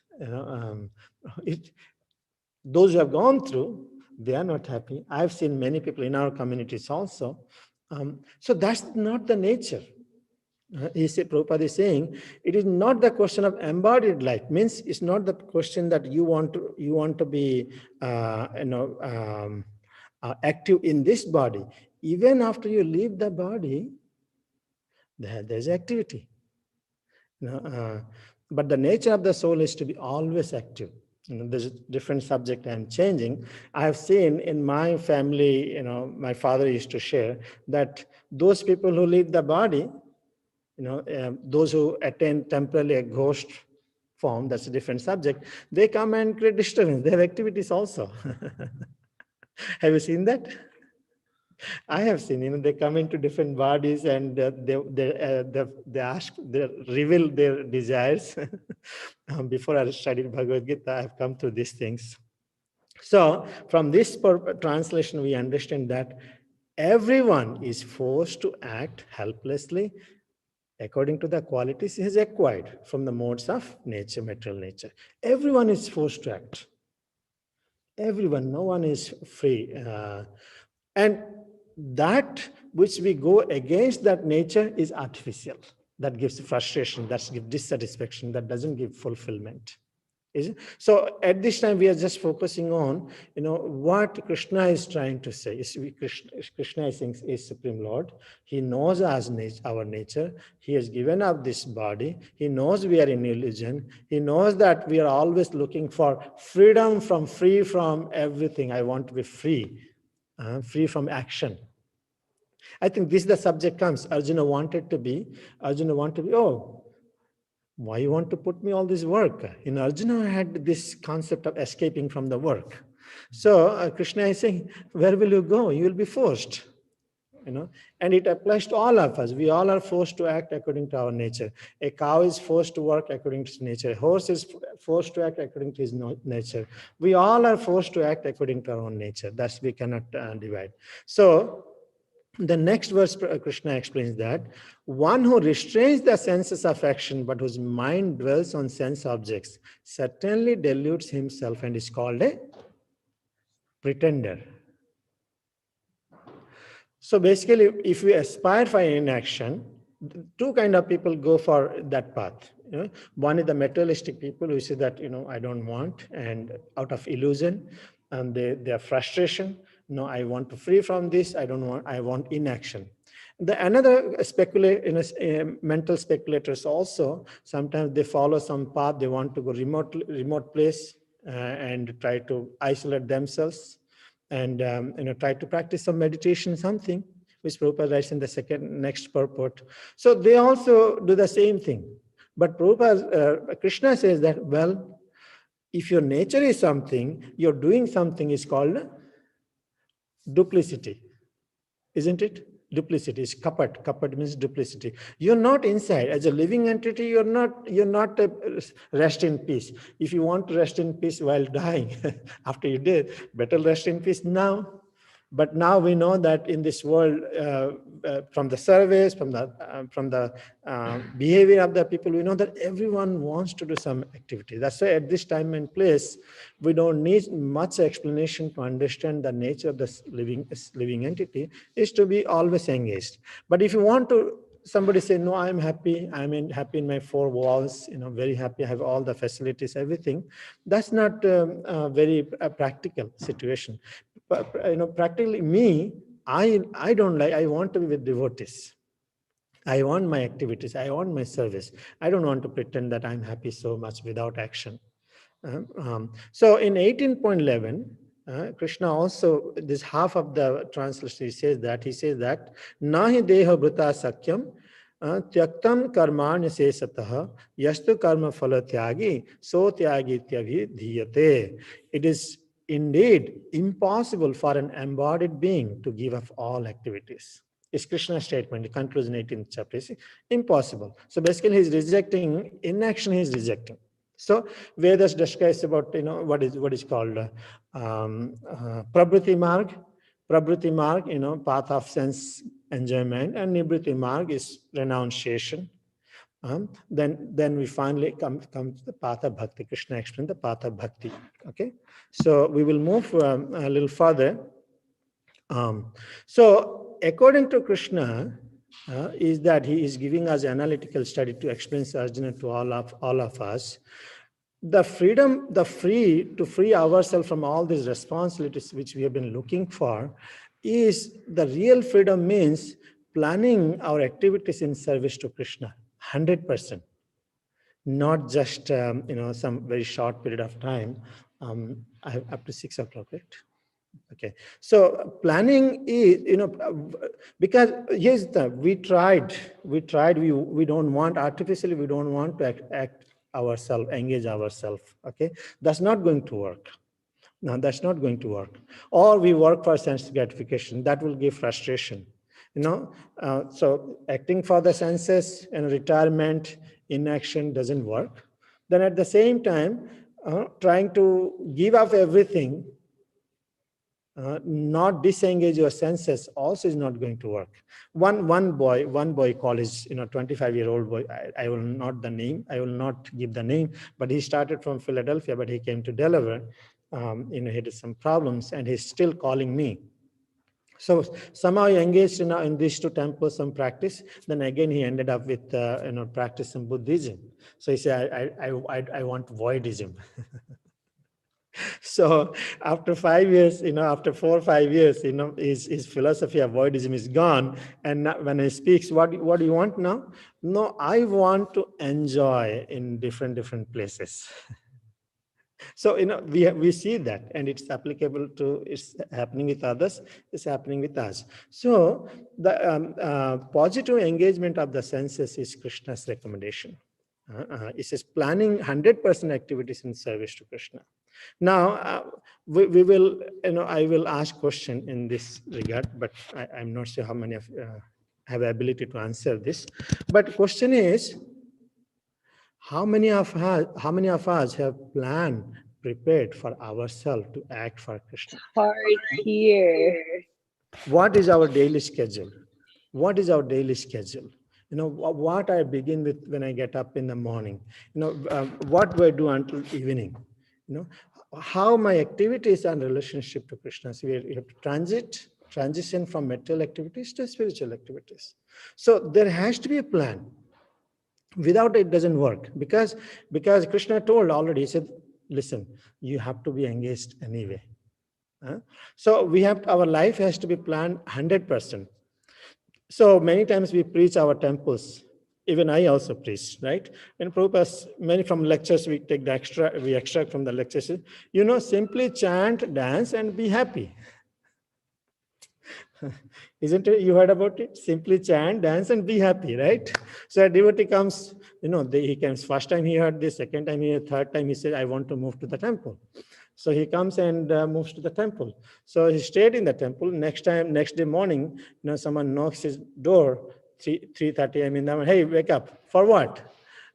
those who have gone through, they are not happy. I've seen many people in our communities also. So that's not the nature. Prabhupada is saying, it is not the question of embodied life. Means it's not the question that you want to be, active in this body. Even after you leave the body, there's activity. But the nature of the soul is to be always active. There's a different subject I'm changing. I have seen in my family, my father used to share that those people who leave the body, those who attain temporarily a ghost form, that's a different subject, they come and create disturbance. They have activities also. Have you seen that? I have seen, they come into different bodies and they ask, they reveal their desires. Before I studied Bhagavad Gita, I've come through these things. So from this translation, we understand that everyone is forced to act helplessly according to the qualities he has acquired from the modes of nature, material nature. Everyone is forced to act. Everyone, no one is free. And that which we go against that nature is artificial. That gives frustration, that gives dissatisfaction, that doesn't give fulfillment. So at this time, we are just focusing on, what Krishna is trying to say. Krishna is Supreme Lord. He knows our nature. He has given up this body. He knows we are in illusion. He knows that we are always looking for freedom free from everything. I want to be free, free from action. I think this the subject comes. Arjuna wanted to be, oh, why you want to put me all this work? Arjuna had this concept of escaping from the work. So Krishna is saying, where will you go? You will be forced. And it applies to all of us. We all are forced to act according to our nature. A cow is forced to work according to its nature. A horse is forced to act according to his nature. We all are forced to act according to our own nature. That's we cannot divide. So the next verse, Krishna explains that one who restrains the senses of action but whose mind dwells on sense objects certainly deludes himself and is called a pretender. So basically, if we aspire for inaction, two kind of people go for that path. One is the materialistic people who say that, I don't want, and out of illusion, and their frustration, no, I want to free from this, I don't want, I want inaction. Another mental speculators also, sometimes they follow some path, they want to go remote place and try to isolate themselves and try to practice some meditation, something which Prabhupada writes in the next purport. So they also do the same thing. But Prabhupada, Krishna says that, well, if your nature is something, you're doing something is called duplicity, isn't it? Duplicity is kapat. Kapat means duplicity. You're not inside. As a living entity, you're not rest in peace. If you want to rest in peace while dying, after you did, better rest in peace now. But now we know that in this world, from the surveys, from the behavior of the people, we know that everyone wants to do some activity. That's why at this time and place, we don't need much explanation to understand the nature of this living entity is to be always engaged. But if you want to, somebody say, no, I'm happy. Happy in my four walls, very happy. I have all the facilities, everything. That's not a very practical situation. But, practically me, I don't like, I want to be with devotees. I want my activities. I want my service. I don't want to pretend that I'm happy so much without action. So in 18.11, Krishna also, this half of the translation, he says that, nahi deha bhrata sakyam tyaktam karmanya sesatah yastu karma phala tyagi so tyagi tyabhi dhyate. It is indeed impossible for an embodied being to give up all activities. It's Krishna's statement. It concludes in 18th chapter. It's impossible. So basically, he's rejecting inaction. He's rejecting. So Vedas discuss about what is called Prabhuti Marg. Prabhuti Marg, path of sense enjoyment, and Nibhuti Marg is renunciation. Then we finally come to the path of bhakti. Krishna explained the path of bhakti. Okay, so we will move a little further. So according to Krishna, is that he is giving us analytical study to explain Arjuna to all of us. The freedom, to free ourselves from all these responsibilities which we have been looking for, is the real freedom means planning our activities in service to Krishna, 100%, not just some very short period of time. I have up to 6 o'clock, right? Okay, so planning is, because here's the, we tried, we don't want artificially, we don't want to act ourselves, engage ourselves, okay? That's not going to work. No, that's not going to work. Or we work for sense gratification, that will give frustration, so acting for the senses and retirement, inaction doesn't work. Then at the same time, trying to give up everything, not disengage your senses also is not going to work. One boy college, 25-year-old boy, I will not give the name, but he started from Philadelphia, but he came to Delaware. He had some problems and he's still calling me. So somehow he engaged in these two temples, some practice. Then again, he ended up with practice some Buddhism. So he said, I want voidism. So after 5 years, after 4 or 5 years, his philosophy of voidism is gone. And now when he speaks, what do you want now? No, I want to enjoy in different places. So, we see that, and it's applicable to, it's happening with others, it's happening with us. So the positive engagement of the senses is Krishna's recommendation. It says planning 100% activities in service to Krishna. Now, we will, I will ask question in this regard, but I'm not sure how many of have ability to answer this. But question is, how many of us have planned, prepared for ourselves to act for Krishna? Hard here. What is our daily schedule? What is our daily schedule? What I begin with when I get up in the morning. What do I do until evening? How my activities are in relationship to Krishna. So we have to transition from material activities to spiritual activities. So there has to be a plan. Without it doesn't work, because Krishna told already, he said, listen, you have to be engaged anyway. So our life has to be planned 100%. So many times we preach our temples. Even I also preach, right? And Prabhupada, many from lectures, we take we extract from the lectures. Simply chant, dance, and be happy. Isn't it? You heard about it? Simply chant, dance, and be happy, right? So a devotee comes, he comes, first time he heard this, second time he heard, third time he said, I want to move to the temple. So he comes and moves to the temple. So he stayed in the temple. Next day morning, someone knocks his door, 3:30 a.m. in the morning. Hey, wake up. For what?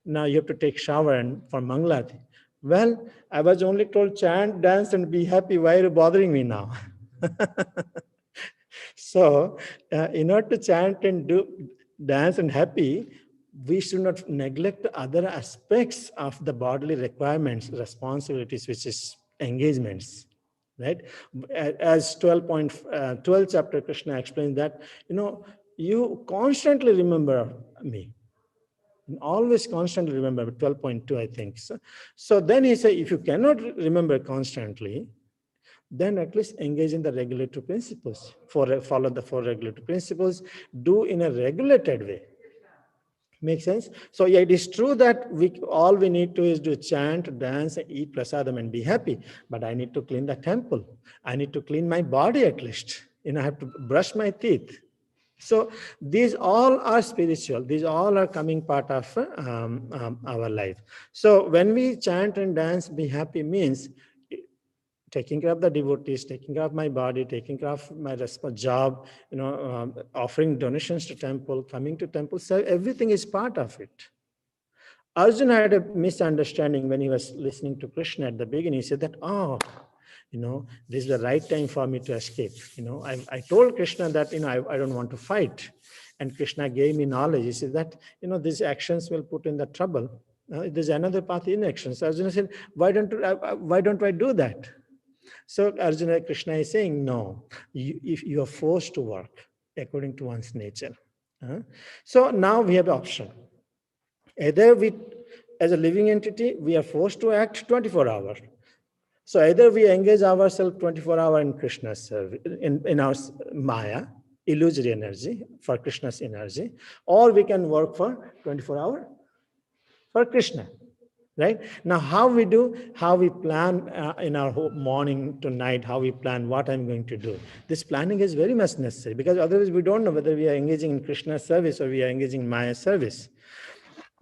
Now you have to take shower and for Mangalati. Well, I was only told chant, dance, and be happy. Why are you bothering me now? So, in order to chant and dance and happy, we should not neglect other aspects of the bodily requirements, responsibilities, which is engagements, right? As 12 chapter, Krishna explains that, you constantly remember me. Always constantly remember, 12.2, I think. So then he said, if you cannot remember constantly, then at least engage in the regulatory principles. Follow the 4 regulatory principles. Do in a regulated way. Make sense? So yeah, it is true that all we need to is do chant, dance, eat prasadam, and be happy. But I need to clean the temple. I need to clean my body at least. I have to brush my teeth. So these all are spiritual. These all are coming part of our life. So when we chant and dance, be happy means taking care of the devotees, taking care of my body, taking care of my job, offering donations to temple, coming to temple, so everything is part of it. Arjuna had a misunderstanding when he was listening to Krishna at the beginning. He said that, this is the right time for me to escape. I told Krishna that, I don't want to fight. And Krishna gave me knowledge. He said that, these actions will put in the trouble. There's another path in action. So Arjuna said, why don't I do that? So Arjuna, Krishna is saying, no, if you are forced to work according to one's nature. So now we have an option. Either as a living entity, we are forced to act 24 hours. So either we engage ourselves 24 hours in Krishna's service, in our Maya, illusory energy, for Krishna's energy, or we can work for 24 hours for Krishna. Right? Now, how we plan in our whole morning to night, how we plan what I'm going to do. This planning is very much necessary, because otherwise we don't know whether we are engaging in Krishna's service or we are engaging in Maya's service.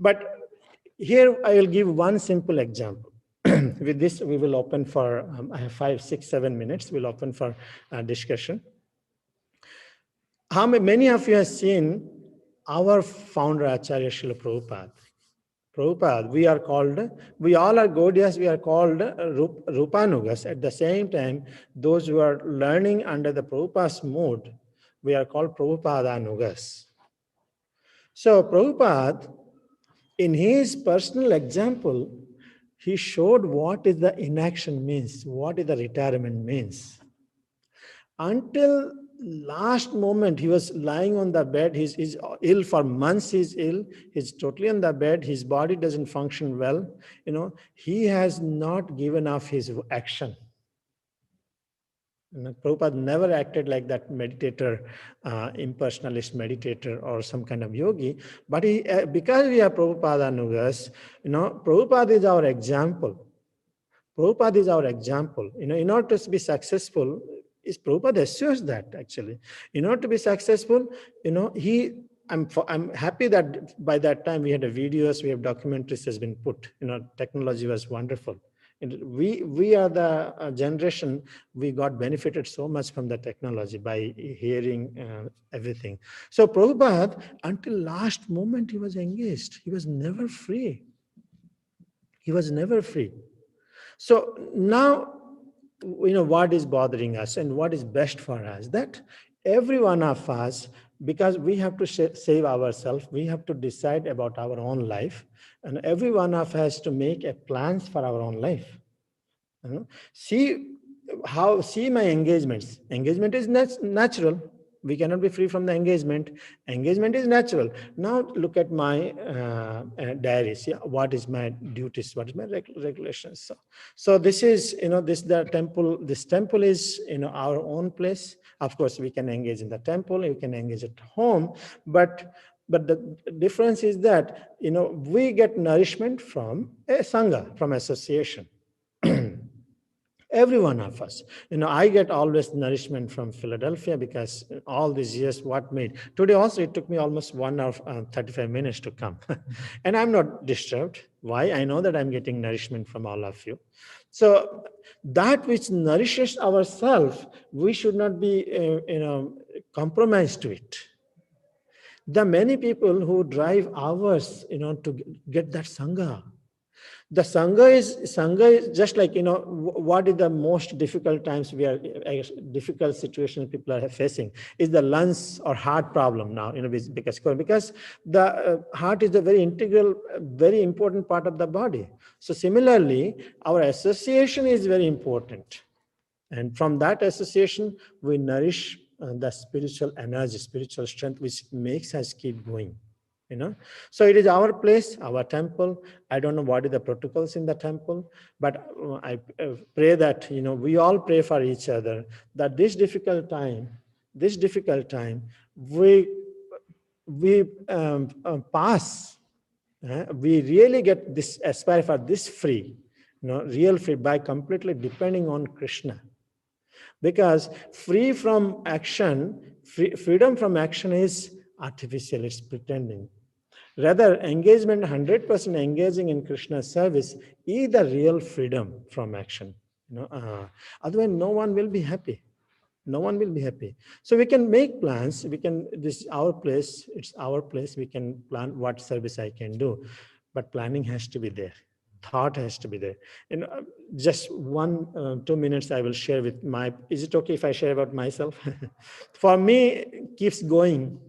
But here I will give one simple example. With this, we will open for, I have 5, 6, 7 minutes. We'll open for discussion. Many of you have seen our founder, Acharya Srila Prabhupada. We all are Gaudiyas, we are called Rupanugas. At the same time, those who are learning under the Prabhupada's mood, we are called Prabhupadanugas. So Prabhupada, in his personal example, he showed what is the inaction means, what is the retirement means. Until last moment, he was lying on the bed. He's ill for months. He's ill. He's totally on the bed. His body doesn't function well. He has not given up his action. Prabhupada never acted like that meditator, impersonalist meditator, or some kind of yogi. But because we are Prabhupada Anugas, Prabhupada is our example. Prabhupada is our example. In order to be successful, is Prabhupada assures that actually. In order to be successful, I'm happy that by that time we had videos, we have documentaries has been put. Technology was wonderful. And we are the generation, we got benefited so much from the technology by hearing everything. So Prabhupada, until last moment, he was engaged. He was never free. He was never free. So now, what is bothering us and what is best for us, that every one of us, because we have to save ourselves, we have to decide about our own life, and every one of us has to make a plans for our own life. See my engagements. Engagement is natural. We cannot be free from the engagement. Engagement is natural. Now look at my diaries. Yeah, what is my duties? What is my regulations? So this is, the temple. This temple is, our own place. Of course, we can engage in the temple. We can engage at home, but the difference is that, we get nourishment from a sangha, from association. Every one of us. I get always nourishment from Philadelphia, because all these years, what made. Today also, it took me almost 1 hour, 35 minutes to come. And I'm not disturbed. Why? I know that I'm getting nourishment from all of you. So that which nourishes ourselves, we should not be, compromised to it. There are many people who drive hours, to get that sangha. The sangha is just like, what is the most difficult times difficult situations people are facing is the lungs or heart problem now, because the heart is a very integral, very important part of the body. So similarly, our association is very important. And from that association, we nourish the spiritual energy, spiritual strength, which makes us keep going. So it is our place, our temple. I don't know what are the protocols in the temple, but I pray that, we all pray for each other, that this difficult time, we pass. We really get this, aspire for this free, real free, by completely depending on Krishna. Because freedom from action is artificial, it's pretending. Rather, engagement, 100% engaging in Krishna's service is the real freedom from action. Otherwise, no one will be happy. No one will be happy. So we can make plans. This is our place. It's our place. We can plan what service I can do. But planning has to be there. Thought has to be there. Just 2 minutes I will share with is it okay if I share about myself? For me, keeps going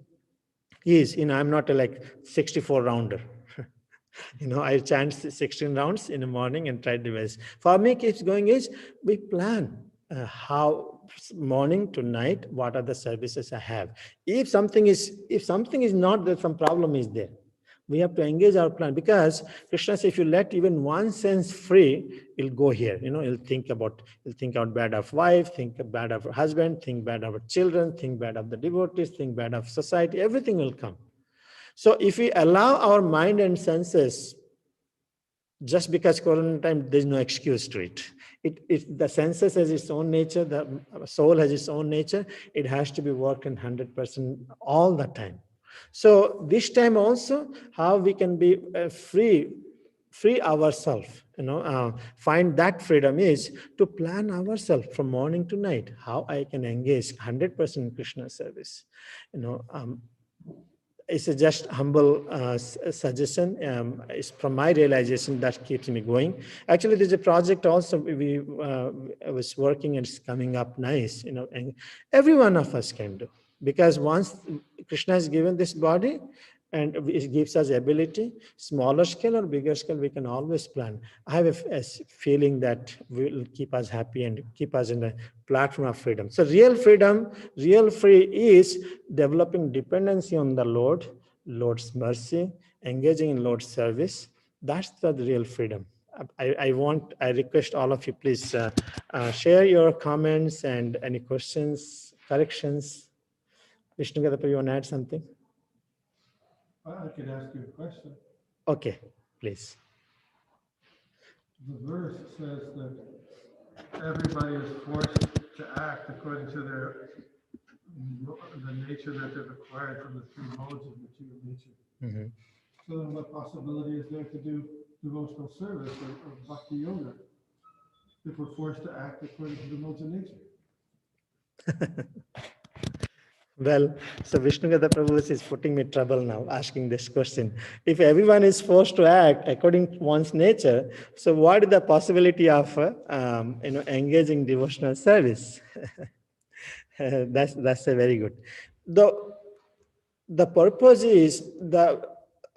is, I'm not a 64 rounder. I chant 16 rounds in the morning and try to revise. For me, keeps going is, we plan how morning to night, what are the services I have. If something is not there, some problem is there. We have to engage our plan, because Krishna says, if you let even one sense free, it'll go here. He'll think out bad of wife, think bad of husband, think bad of children, think bad of the devotees, think bad of society, everything will come. So if we allow our mind and senses, just because Corona time, there's no excuse to it. The senses has its own nature, the soul has its own nature. It has to be working 100% all the time. So this time also, how we can be free ourselves, find that freedom is to plan ourselves from morning to night, how I can engage 100% in Krishna service. It's a just humble suggestion. It's from my realization that keeps me going. Actually, there's a project also we was working, and it's coming up nice, and every one of us can do. Because once Krishna has given this body, and it gives us ability, smaller scale or bigger scale, we can always plan. I have a feeling that will keep us happy and keep us in a platform of freedom. So real freedom, real free is developing dependency on the Lord, Lord's mercy, engaging in Lord's service. That's the real freedom. I request all of you, please share your comments and any questions, corrections. Vishnu Gadapa, you want to add something? I could ask you a question. Okay, please. The verse says that everybody is forced to act according to the nature that they've acquired from the three modes of material nature. Mhm. So then what possibility is there to do devotional service or bhakti yoga if we're forced to act according to the modes of nature? Well, so Vishnugata Prabhu is putting me in trouble now, asking this question. If everyone is forced to act according to one's nature, so what is the possibility of engaging devotional service? That's a very good. The purpose is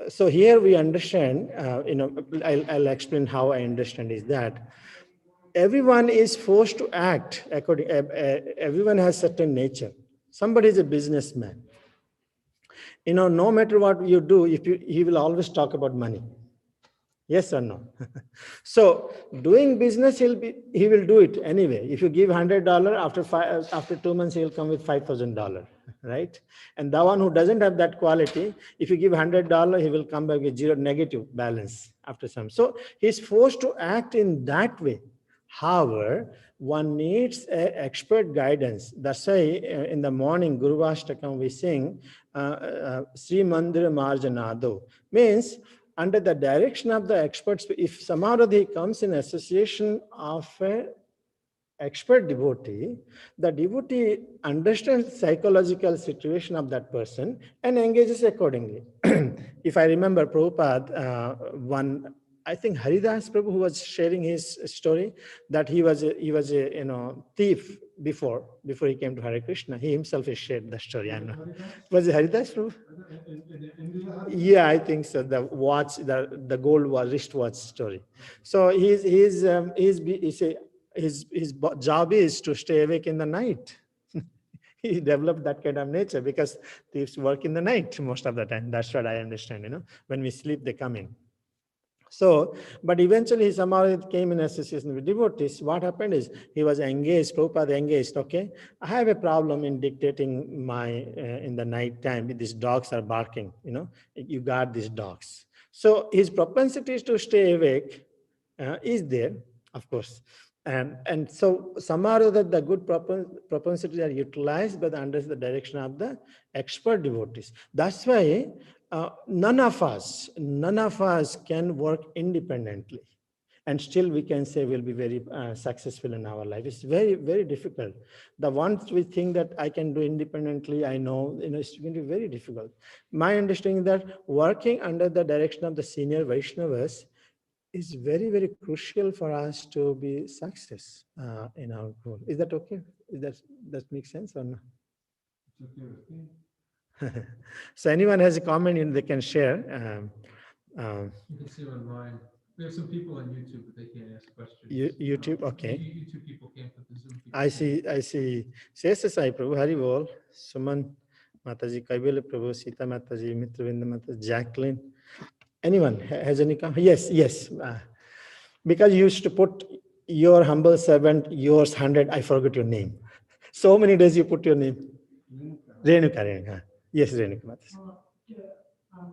so here we understand. I'll explain how I understand is that everyone is forced to act according. Everyone has certain nature. Somebody is a businessman. No matter what you do, he will always talk about money. Yes or no? So doing business, he will do it anyway. If you give $100, after 2 months, he'll come with $5,000, right? And the one who doesn't have that quality, if you give $100, he will come back with zero negative balance after some. So he's forced to act in that way. However, one needs expert guidance. That's why in the morning, Guru Ashtakam, we sing Sri Mandir Marjanado. Means under the direction of the experts, if Samaradhi comes in association of an expert devotee, the devotee understands the psychological situation of that person and engages accordingly. If I remember Prabhupada, I think Haridas Prabhu, who was sharing his story, that he was a thief before he came to Hare Krishna. He himself has shared the story. I know. Was it Haridas Prabhu? In India? Yeah, I think so. The watch, the gold wristwatch story. So his job is to stay awake in the night. He developed that kind of nature because thieves work in the night most of the time. That's what I understand. When we sleep, they come in. So, but eventually somehow came in association with devotees. What happened is he was engaged, Prabhupada engaged, okay, I have a problem in dictating in the night time, these dogs are barking, you guard these dogs. So his propensity to stay awake is there, of course. And so somehow that the good propensities are utilized under the direction of the expert devotees. That's why none of us can work independently and still we can say we'll be very successful in our life. It's very, very difficult. The ones we think that I can do independently, I know, it's going to be very difficult. My understanding that working under the direction of the senior Vaishnavas is very, very crucial for us to be success in our goal. Is that okay? Does that make sense or not? It's okay with me. So anyone has a comment, they can share. You can see online. We have some people on YouTube, but they can't ask questions. YouTube, okay. YouTube people can't put the Zoom people. I see. Sesa Sai Prabhu, Hari Bol, Suman Mataji, Kaibele Prabhu, Sita Mataji, Mitravinda Mataji, Jacqueline. Anyone has any comment? Yes. Because you used to put your humble servant, yours 100, I forgot your name. So many days you put your name. Renuka. Yes, Renuka.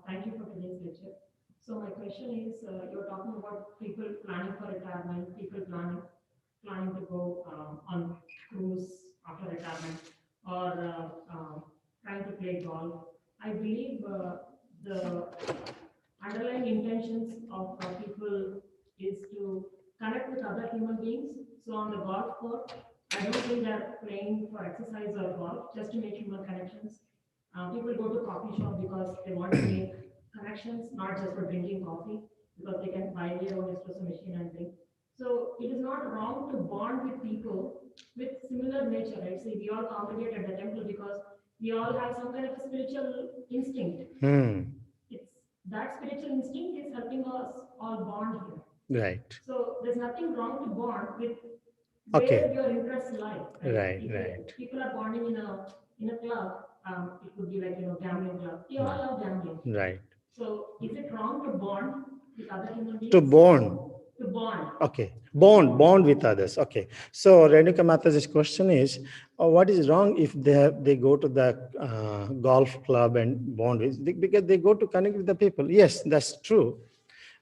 Thank you for today's lecture. So my question is, you're talking about people planning for retirement, people planning to go on cruise after retirement, or trying to play golf. I believe the underlying intentions of people is to connect with other human beings. So on the golf course, I don't think they're playing for exercise or golf, just to make human connections. People go to coffee shop because they want to make connections, not just for drinking coffee, because they can buy their own espresso machine and drink. So it is not wrong to bond with people with similar nature, right? See, we all congregate at the temple because we all have some kind of a spiritual instinct. That spiritual instinct is helping us all bond here. Right. So there's nothing wrong to bond with Okay. where your interests lie. Right. If people are bonding in a club, it could be like gambling club. We all love gambling. Right. So is it wrong to bond with other human beings? To bond. To bond. Okay. Bond with others. Okay. So Renuka Mata's question is, what is wrong if they go to the golf club and bond with, because they go to connect with the people? Yes, that's true.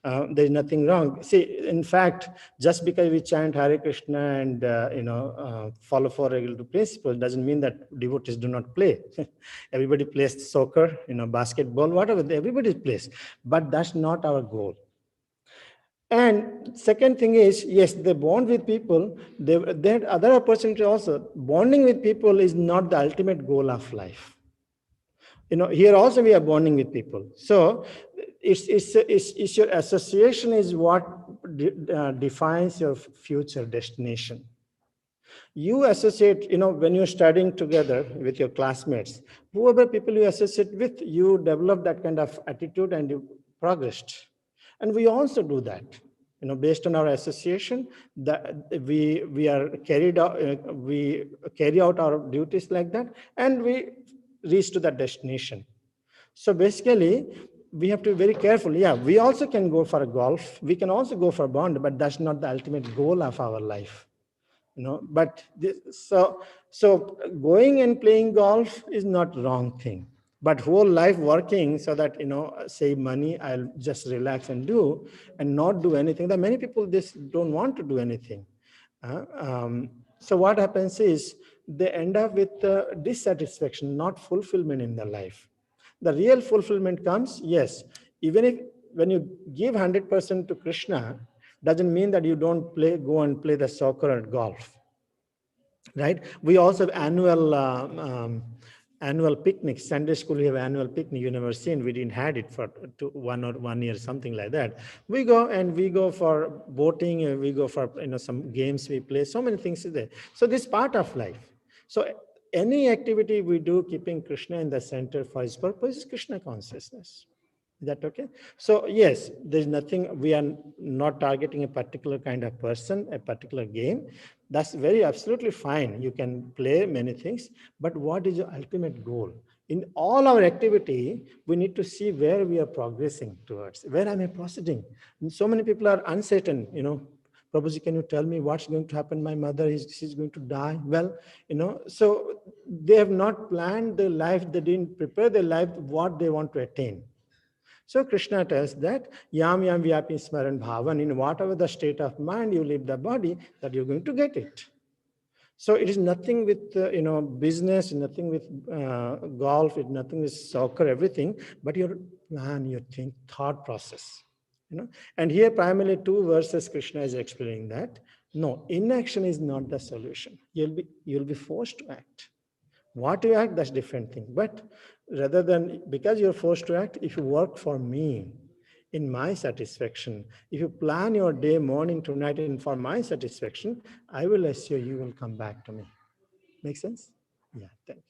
There's nothing wrong. See, in fact, just because we chant Hare Krishna and follow 4 regular principles doesn't mean that devotees do not play. Everybody plays soccer, basketball, whatever. Everybody plays, but that's not our goal. And second thing is, yes, they bond with people. They had other opportunity also. Bonding with people is not the ultimate goal of life. Here also we are bonding with people. So it's your association is what defines your future destination. You associate, when you're studying together with your classmates, whoever people you associate with, you develop that kind of attitude and you progressed. And we also do that, based on our association, that we are carried out, we carry out our duties like that, and we reach to that destination. So basically, we have to be very careful. Yeah, we also can go for a golf. We can also go for a bond, but that's not the ultimate goal of our life. But so going and playing golf is not wrong thing. But whole life working so that, save money, I'll just relax and do, and not do anything. There are many people just don't want to do anything. So what happens is they end up with dissatisfaction, not fulfillment in their life. The real fulfillment comes, yes, even if when you give 100% to Krishna, doesn't mean that you don't go and play the soccer or golf, right? We also have annual picnics. Sunday school, we have annual picnic. You never seen. We didn't had it for 1 year, something like that. We go for boating. We go for some games we play. So many things is there. So this part of life. So any activity we do, keeping Krishna in the center for his purpose, is Krishna consciousness. Is that okay? So yes, there's nothing, we are not targeting a particular kind of person, a particular game. That's very absolutely fine. You can play many things, but what is your ultimate goal? In all our activity, we need to see where we are progressing towards, where am I proceeding? And so many people are uncertain, Prabhuji, can you tell me what's going to happen? My mother she's going to die. Well, so they have not planned their life. They didn't prepare their life, what they want to attain. So Krishna tells that yam yam vyapi smaran bhavan, in whatever the state of mind you leave the body, that you're going to get it. So it is nothing with business, nothing with golf, it's nothing with soccer, everything, but your plan, your thought process. And here primarily 2 verses Krishna is explaining that no, inaction is not the solution. You'll be forced to act. What you act, that's different thing. But rather than, because you're forced to act, if you work for me, in my satisfaction, if you plan your day morning to night and for my satisfaction, I will assure you will come back to me. Make sense? Yeah, thank you.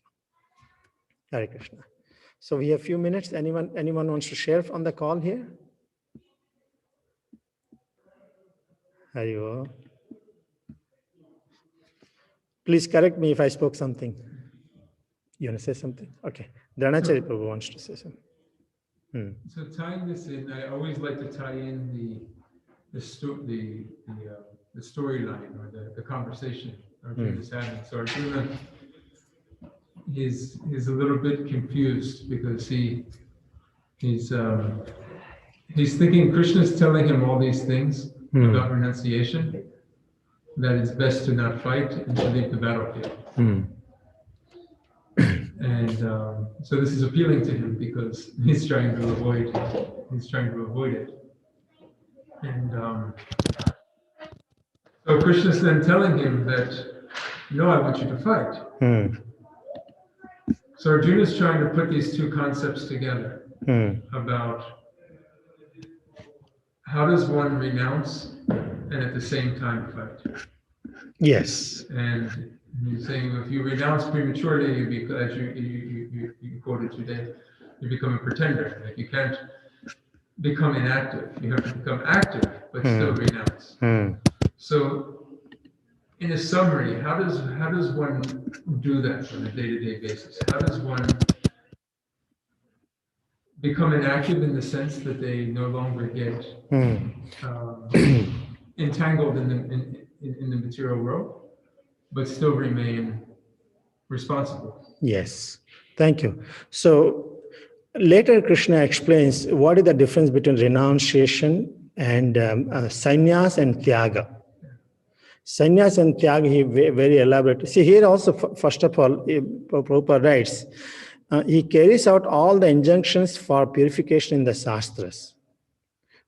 Hare Krishna. So we have a few minutes. Anyone wants to share on the call here? Haribo. Please correct me if I spoke something. You want to say something? Okay. Dhanachari Prabhu wants to say something. So tying this in, I always like to tie in the storyline or the conversation Arjuna is having. So Arjuna, he's a little bit confused because he's thinking Krishna's telling him all these things about renunciation, that it's best to not fight and to leave the battlefield. And so this is appealing to him because he's trying to avoid it. And so Krishna's then telling him that, no, I want you to fight. So Arjuna's trying to put these 2 concepts together about how does one renounce and at the same time fight? Yes. And he's saying if you renounce prematurely, as you quoted today, you become a pretender. Like you can't become inactive. You have to become active, but still renounce. So, in a summary, how does one do that on a day-to-day basis? How does one become inactive in the sense that they no longer get entangled in the material world, but still remain responsible? Yes, thank you. So later Krishna explains what is the difference between renunciation and sannyas and tyaga. Sannyas and tyaga, he very elaborate. See here also, first of all, Prabhupada writes, he carries out all the injunctions for purification in the Shastras.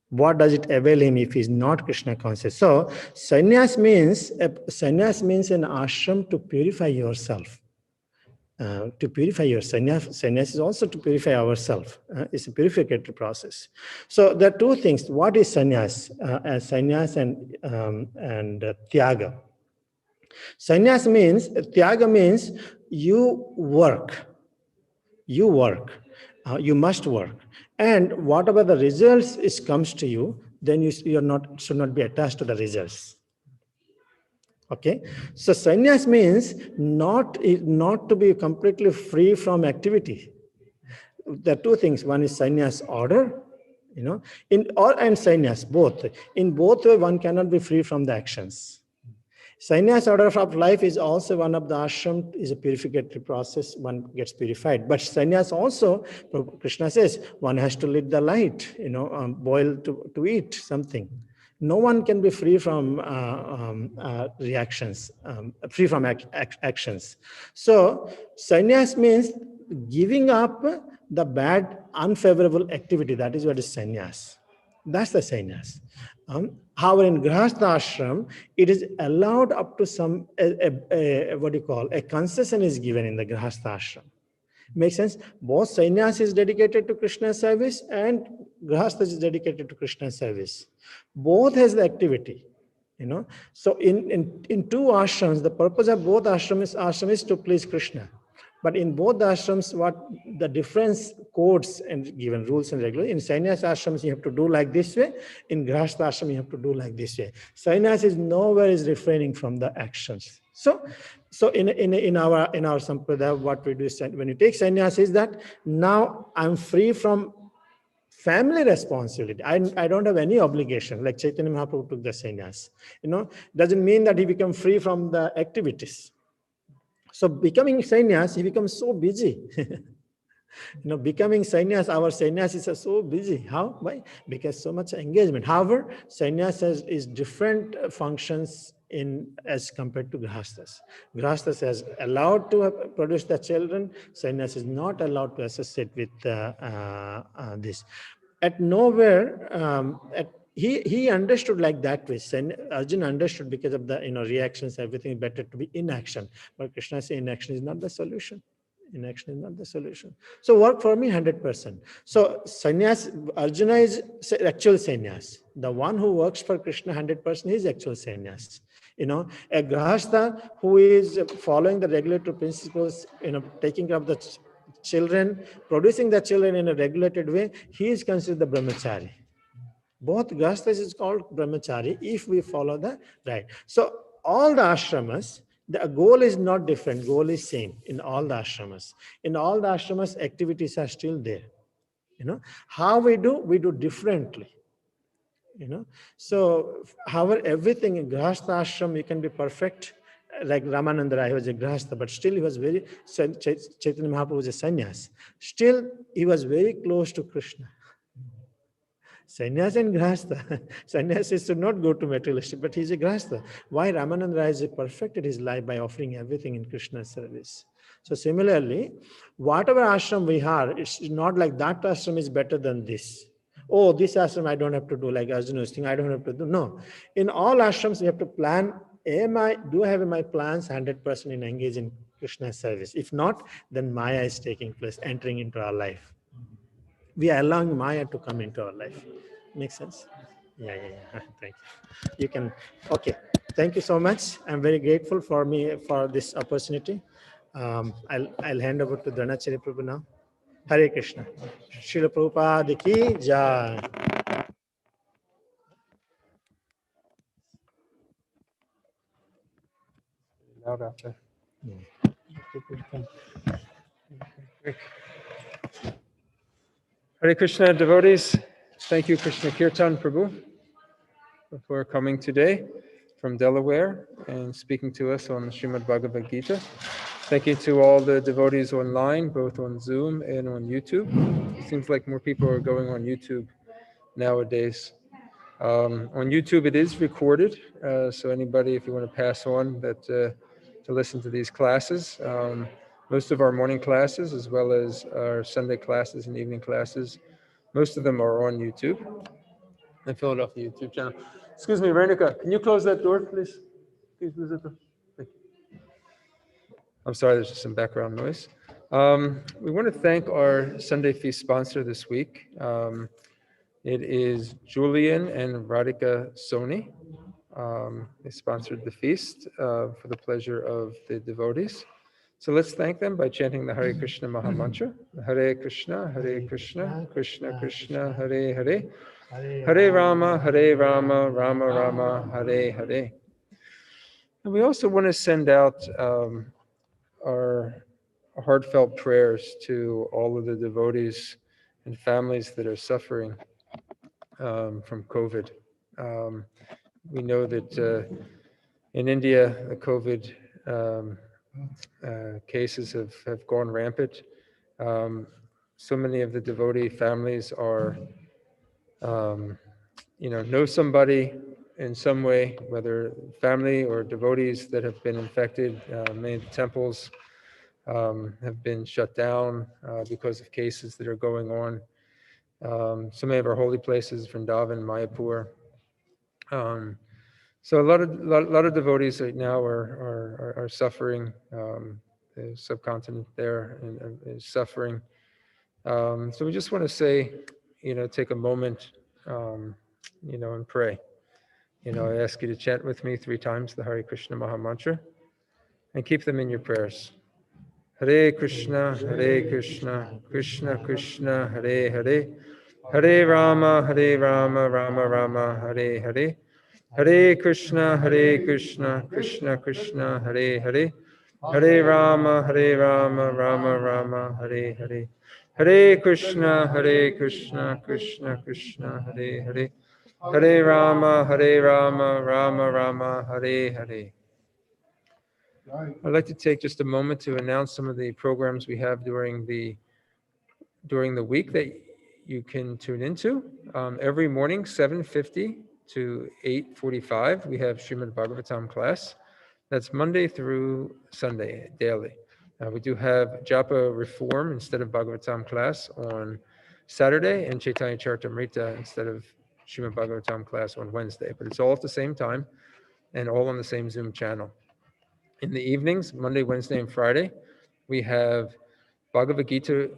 What does it avail him if he is not Krishna conscious? So sannyas means an ashram to purify yourself. To purify your sannyas is also to purify ourselves. It's a purificatory process. So there are two things. What is sannyas? Sannyas and tyaga. Sannyas means, tyaga means you work. You work. You must work. And whatever the results comes to you, then you should not be attached to the results. Okay, so sannyas means not to be completely free from activity. There are two things. One is sannyas order, and sannyas, both. In both way, one cannot be free from the actions. Sannyas order of life is also one of the ashram, is a purificatory process. One gets purified. But sannyas also, Krishna says, one has to lead the light, boil to eat something. No one can be free from reactions, free from actions. So sannyas means giving up the bad, unfavorable activity. That is what is sannyas. That's the sannyas. However, in Grihastha ashram, it is allowed up to some, a concession is given in the Grihastha ashram. Makes sense? Both sannyas is dedicated to Krishna's service and Grihastha is dedicated to Krishna's service. Both has the activity, So in two ashrams, the purpose of both ashrams is to please Krishna. But in both the ashrams, what the difference codes and given rules and regulations. In sannyas ashrams, you have to do like this way. In Grihastha ashram, you have to do like this way. Sannyas is nowhere is refraining from the actions. So in our sampradaya, what we do is when you take sannyas is that now I'm free from family responsibility. I don't have any obligation, like Chaitanya Mahaprabhu took the sannyas. Doesn't mean that he becomes free from the activities. So becoming sannyas, he becomes so busy. Becoming sannyas, our sannyasis are so busy. How? Why? Because so much engagement. However, sannyas is different functions as compared to grihasthas. Grihasthas is allowed to produce the children. Sannyas is not allowed to associate with this. At nowhere, he understood like that way. Arjuna understood because of the reactions, everything better to be in action. But Krishna says inaction is not the solution. Inaction is not the solution. So work for me 100%. So sannyas, Arjuna is actual sannyas. The one who works for Krishna 100% is actual sannyas. A grihastha who is following the regulatory principles, taking care of the children, producing the children in a regulated way, he is considered the brahmachari. Both grihasthas is called brahmachari if we follow the right. So all the ashramas, the goal is not different. Goal is same in all the ashramas. In all the ashramas, activities are still there. How we do differently. So however, everything in Grihastha ashram, you can be perfect. Like Ramananda Rai was a Grihastha, but still he was very, Chaitanya Mahaprabhu was a sannyas. Still, he was very close to Krishna. Sannyas and Grihastha. Sannyas should not go to materialistic, but he's a Grihastha. Why Ramananda Rai has perfected his life by offering everything in Krishna's service. So similarly, whatever ashram we are, it's not like that ashram is better than this. Oh, this ashram I don't have to do, like Arjuna was saying, I don't have to do. No. In all ashrams, we have to plan, do I have in my plans 100% in engage in Krishna's service? If not, then Maya is taking place, entering into our life. We are allowing Maya to come into our life. Make sense? Yeah. Thank you. You can, okay. Thank you so much. I'm very grateful for this opportunity. I'll hand over to Dronacharya Prabhu now. Hare Krishna. Srila Prabhupada ki jai. Loud after. Hare Krishna devotees, thank you Krishna Kirtan Prabhu for coming today from Delaware and speaking to us on Srimad Bhagavad Gita. Thank you to all the devotees online, both on Zoom and on YouTube. It seems like more people are going on YouTube nowadays. On YouTube, it is recorded, so anybody, if you want to pass on that to listen to these classes, most of our morning classes, as well as our Sunday classes and evening classes, most of them are on YouTube, the Philadelphia YouTube channel. Excuse me, Renika, can you close that door, please? Please close that door. Thank you. I'm sorry, there's just some background noise. We want to thank our Sunday feast sponsor this week. It is Julian and Radhika Soni. They sponsored the feast for the pleasure of the devotees. So let's thank them by chanting the Hare Krishna Maha Mantra. Hare Krishna, Krishna Krishna, Hare Hare. Hare Rama, Rama Rama, Hare Hare. And we also want to send out our heartfelt prayers to all of the devotees and families that are suffering from COVID. We know that in India, the COVID cases have gone rampant. So many of the devotee families are, know somebody in some way, whether family or devotees that have been infected. Many of the temples have been shut down because of cases that are going on. So many of our holy places, Vrindavan, Mayapur. So a lot of devotees right now are suffering. The subcontinent there is suffering. So we just want to say, take a moment, and pray. I ask you to chant with me 3 times the Hare Krishna Maha Mantra, and keep them in your prayers. Hare Krishna, Krishna Krishna, Hare Hare, Hare Rama, Rama Rama, Hare Hare. Hare Krishna, Krishna Krishna, Hare Hare, Hare Rama, Rama Rama, Hare Hare. Hare Krishna, Krishna Krishna, Hare Hare, Hare Rama, Rama Rama, Hare Hare. I'd like to take just a moment to announce some of the programs we have during the week that you can tune into. Every morning, 7:50 to 8:45, we have Srimad Bhagavatam class. That's Monday through Sunday, daily. We do have Japa Reform instead of Bhagavatam class on Saturday, and Chaitanya Charitamrita instead of Srimad Bhagavatam class on Wednesday. But it's all at the same time and all on the same Zoom channel. In the evenings, Monday, Wednesday, and Friday, we have Bhagavad Gita,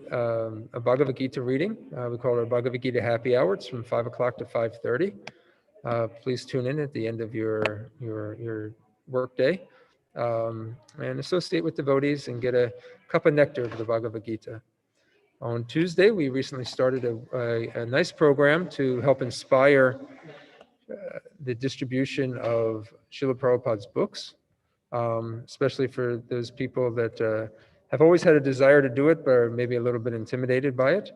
a Bhagavad Gita reading. We call it a Bhagavad Gita happy hour. It's from 5 o'clock to 5:30. Please tune in at the end of your work day and associate with devotees and get a cup of nectar of the Bhagavad Gita. On Tuesday, we recently started a nice program to help inspire the distribution of Srila Prabhupada's books, especially for those people that have always had a desire to do it, but are maybe a little bit intimidated by it.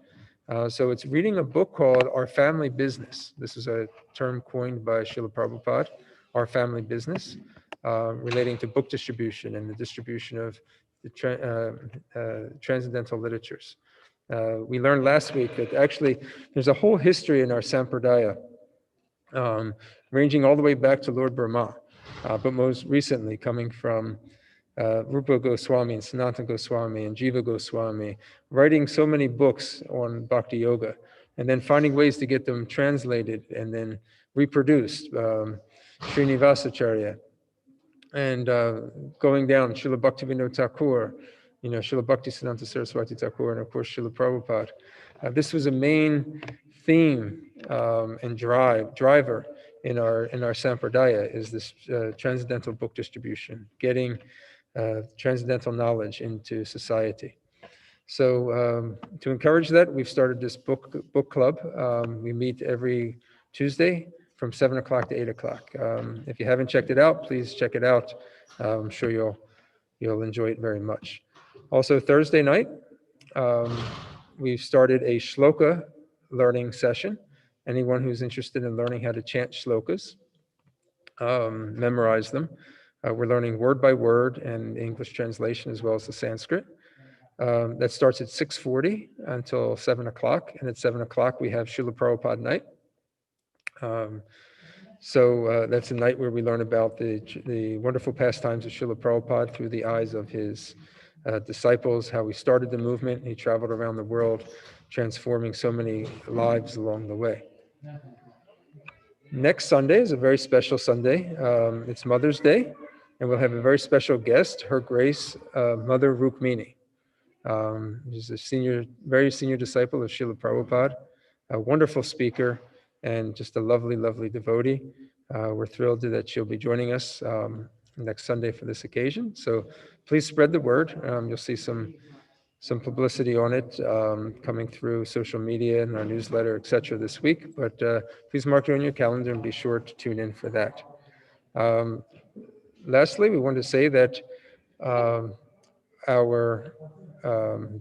So it's reading a book called Our Family Business. This is a term coined by Srila Prabhupada, Our Family Business, relating to book distribution and the distribution of the transcendental literatures. We learned last week that actually there's a whole history in our Sampradaya, ranging all the way back to Lord Brahma, but most recently coming from Rupa Goswami and Sanatana Goswami and Jiva Goswami, writing so many books on Bhakti Yoga, and then finding ways to get them translated and then reproduced. Srinivasacharya, and going down, Srila Bhaktivinoda Thakur, Srila Bhaktisiddhanta Saraswati Thakur, and of course Srila Prabhupada. This was a main theme and driver in our Sampradaya, is this transcendental book distribution, getting transcendental knowledge into society. So to encourage that, we've started this book club. We meet every Tuesday from 7 o'clock to 8 o'clock. If you haven't checked it out, please check it out. I'm sure you'll enjoy it very much. Also, Thursday night, we've started a shloka learning session. Anyone who's interested in learning how to chant shlokas, memorize them. We're learning word by word and English translation as well as the Sanskrit. That starts at 6:40 until 7 o'clock. And at 7 o'clock, we have Srila Prabhupada night. So that's a night where we learn about the wonderful pastimes of Srila Prabhupada through the eyes of his disciples, how he started the movement. He traveled around the world, transforming so many lives along the way. Next Sunday is a very special Sunday. It's Mother's Day, and we'll have a very special guest, Her Grace Mother Rukmini. She's a very senior disciple of Srila Prabhupada, a wonderful speaker, and just a lovely, lovely devotee. We're thrilled that she'll be joining us next Sunday for this occasion. So please spread the word. You'll see some publicity on it coming through social media and our newsletter, etc. this week. But please mark it on your calendar and be sure to tune in for that. Lastly, we want to say that our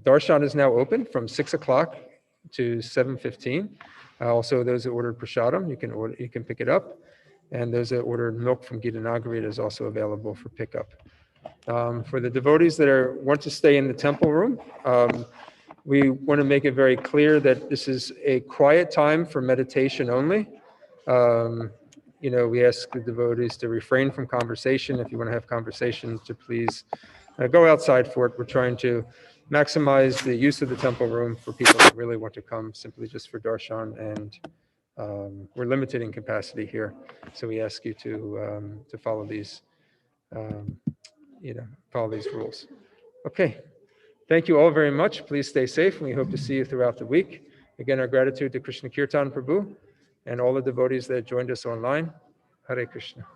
darshan is now open from 6 o'clock to 7:15. Also, those that ordered prasadam, you can pick it up. And those that ordered milk from Gita Nagari is also available for pickup. For the devotees that want to stay in the temple room, we want to make it very clear that this is a quiet time for meditation only. We ask the devotees to refrain from conversation. If you want to have conversations, to please go outside for it. We're trying to maximize the use of the temple room for people that really want to come simply just for darshan, and we're limited in capacity here. So we ask you to follow these rules. Okay. Thank you all very much. Please stay safe, and we hope to see you throughout the week. Again, our gratitude to Krishna Kirtan Prabhu and all the devotees that joined us online. Hare Krishna.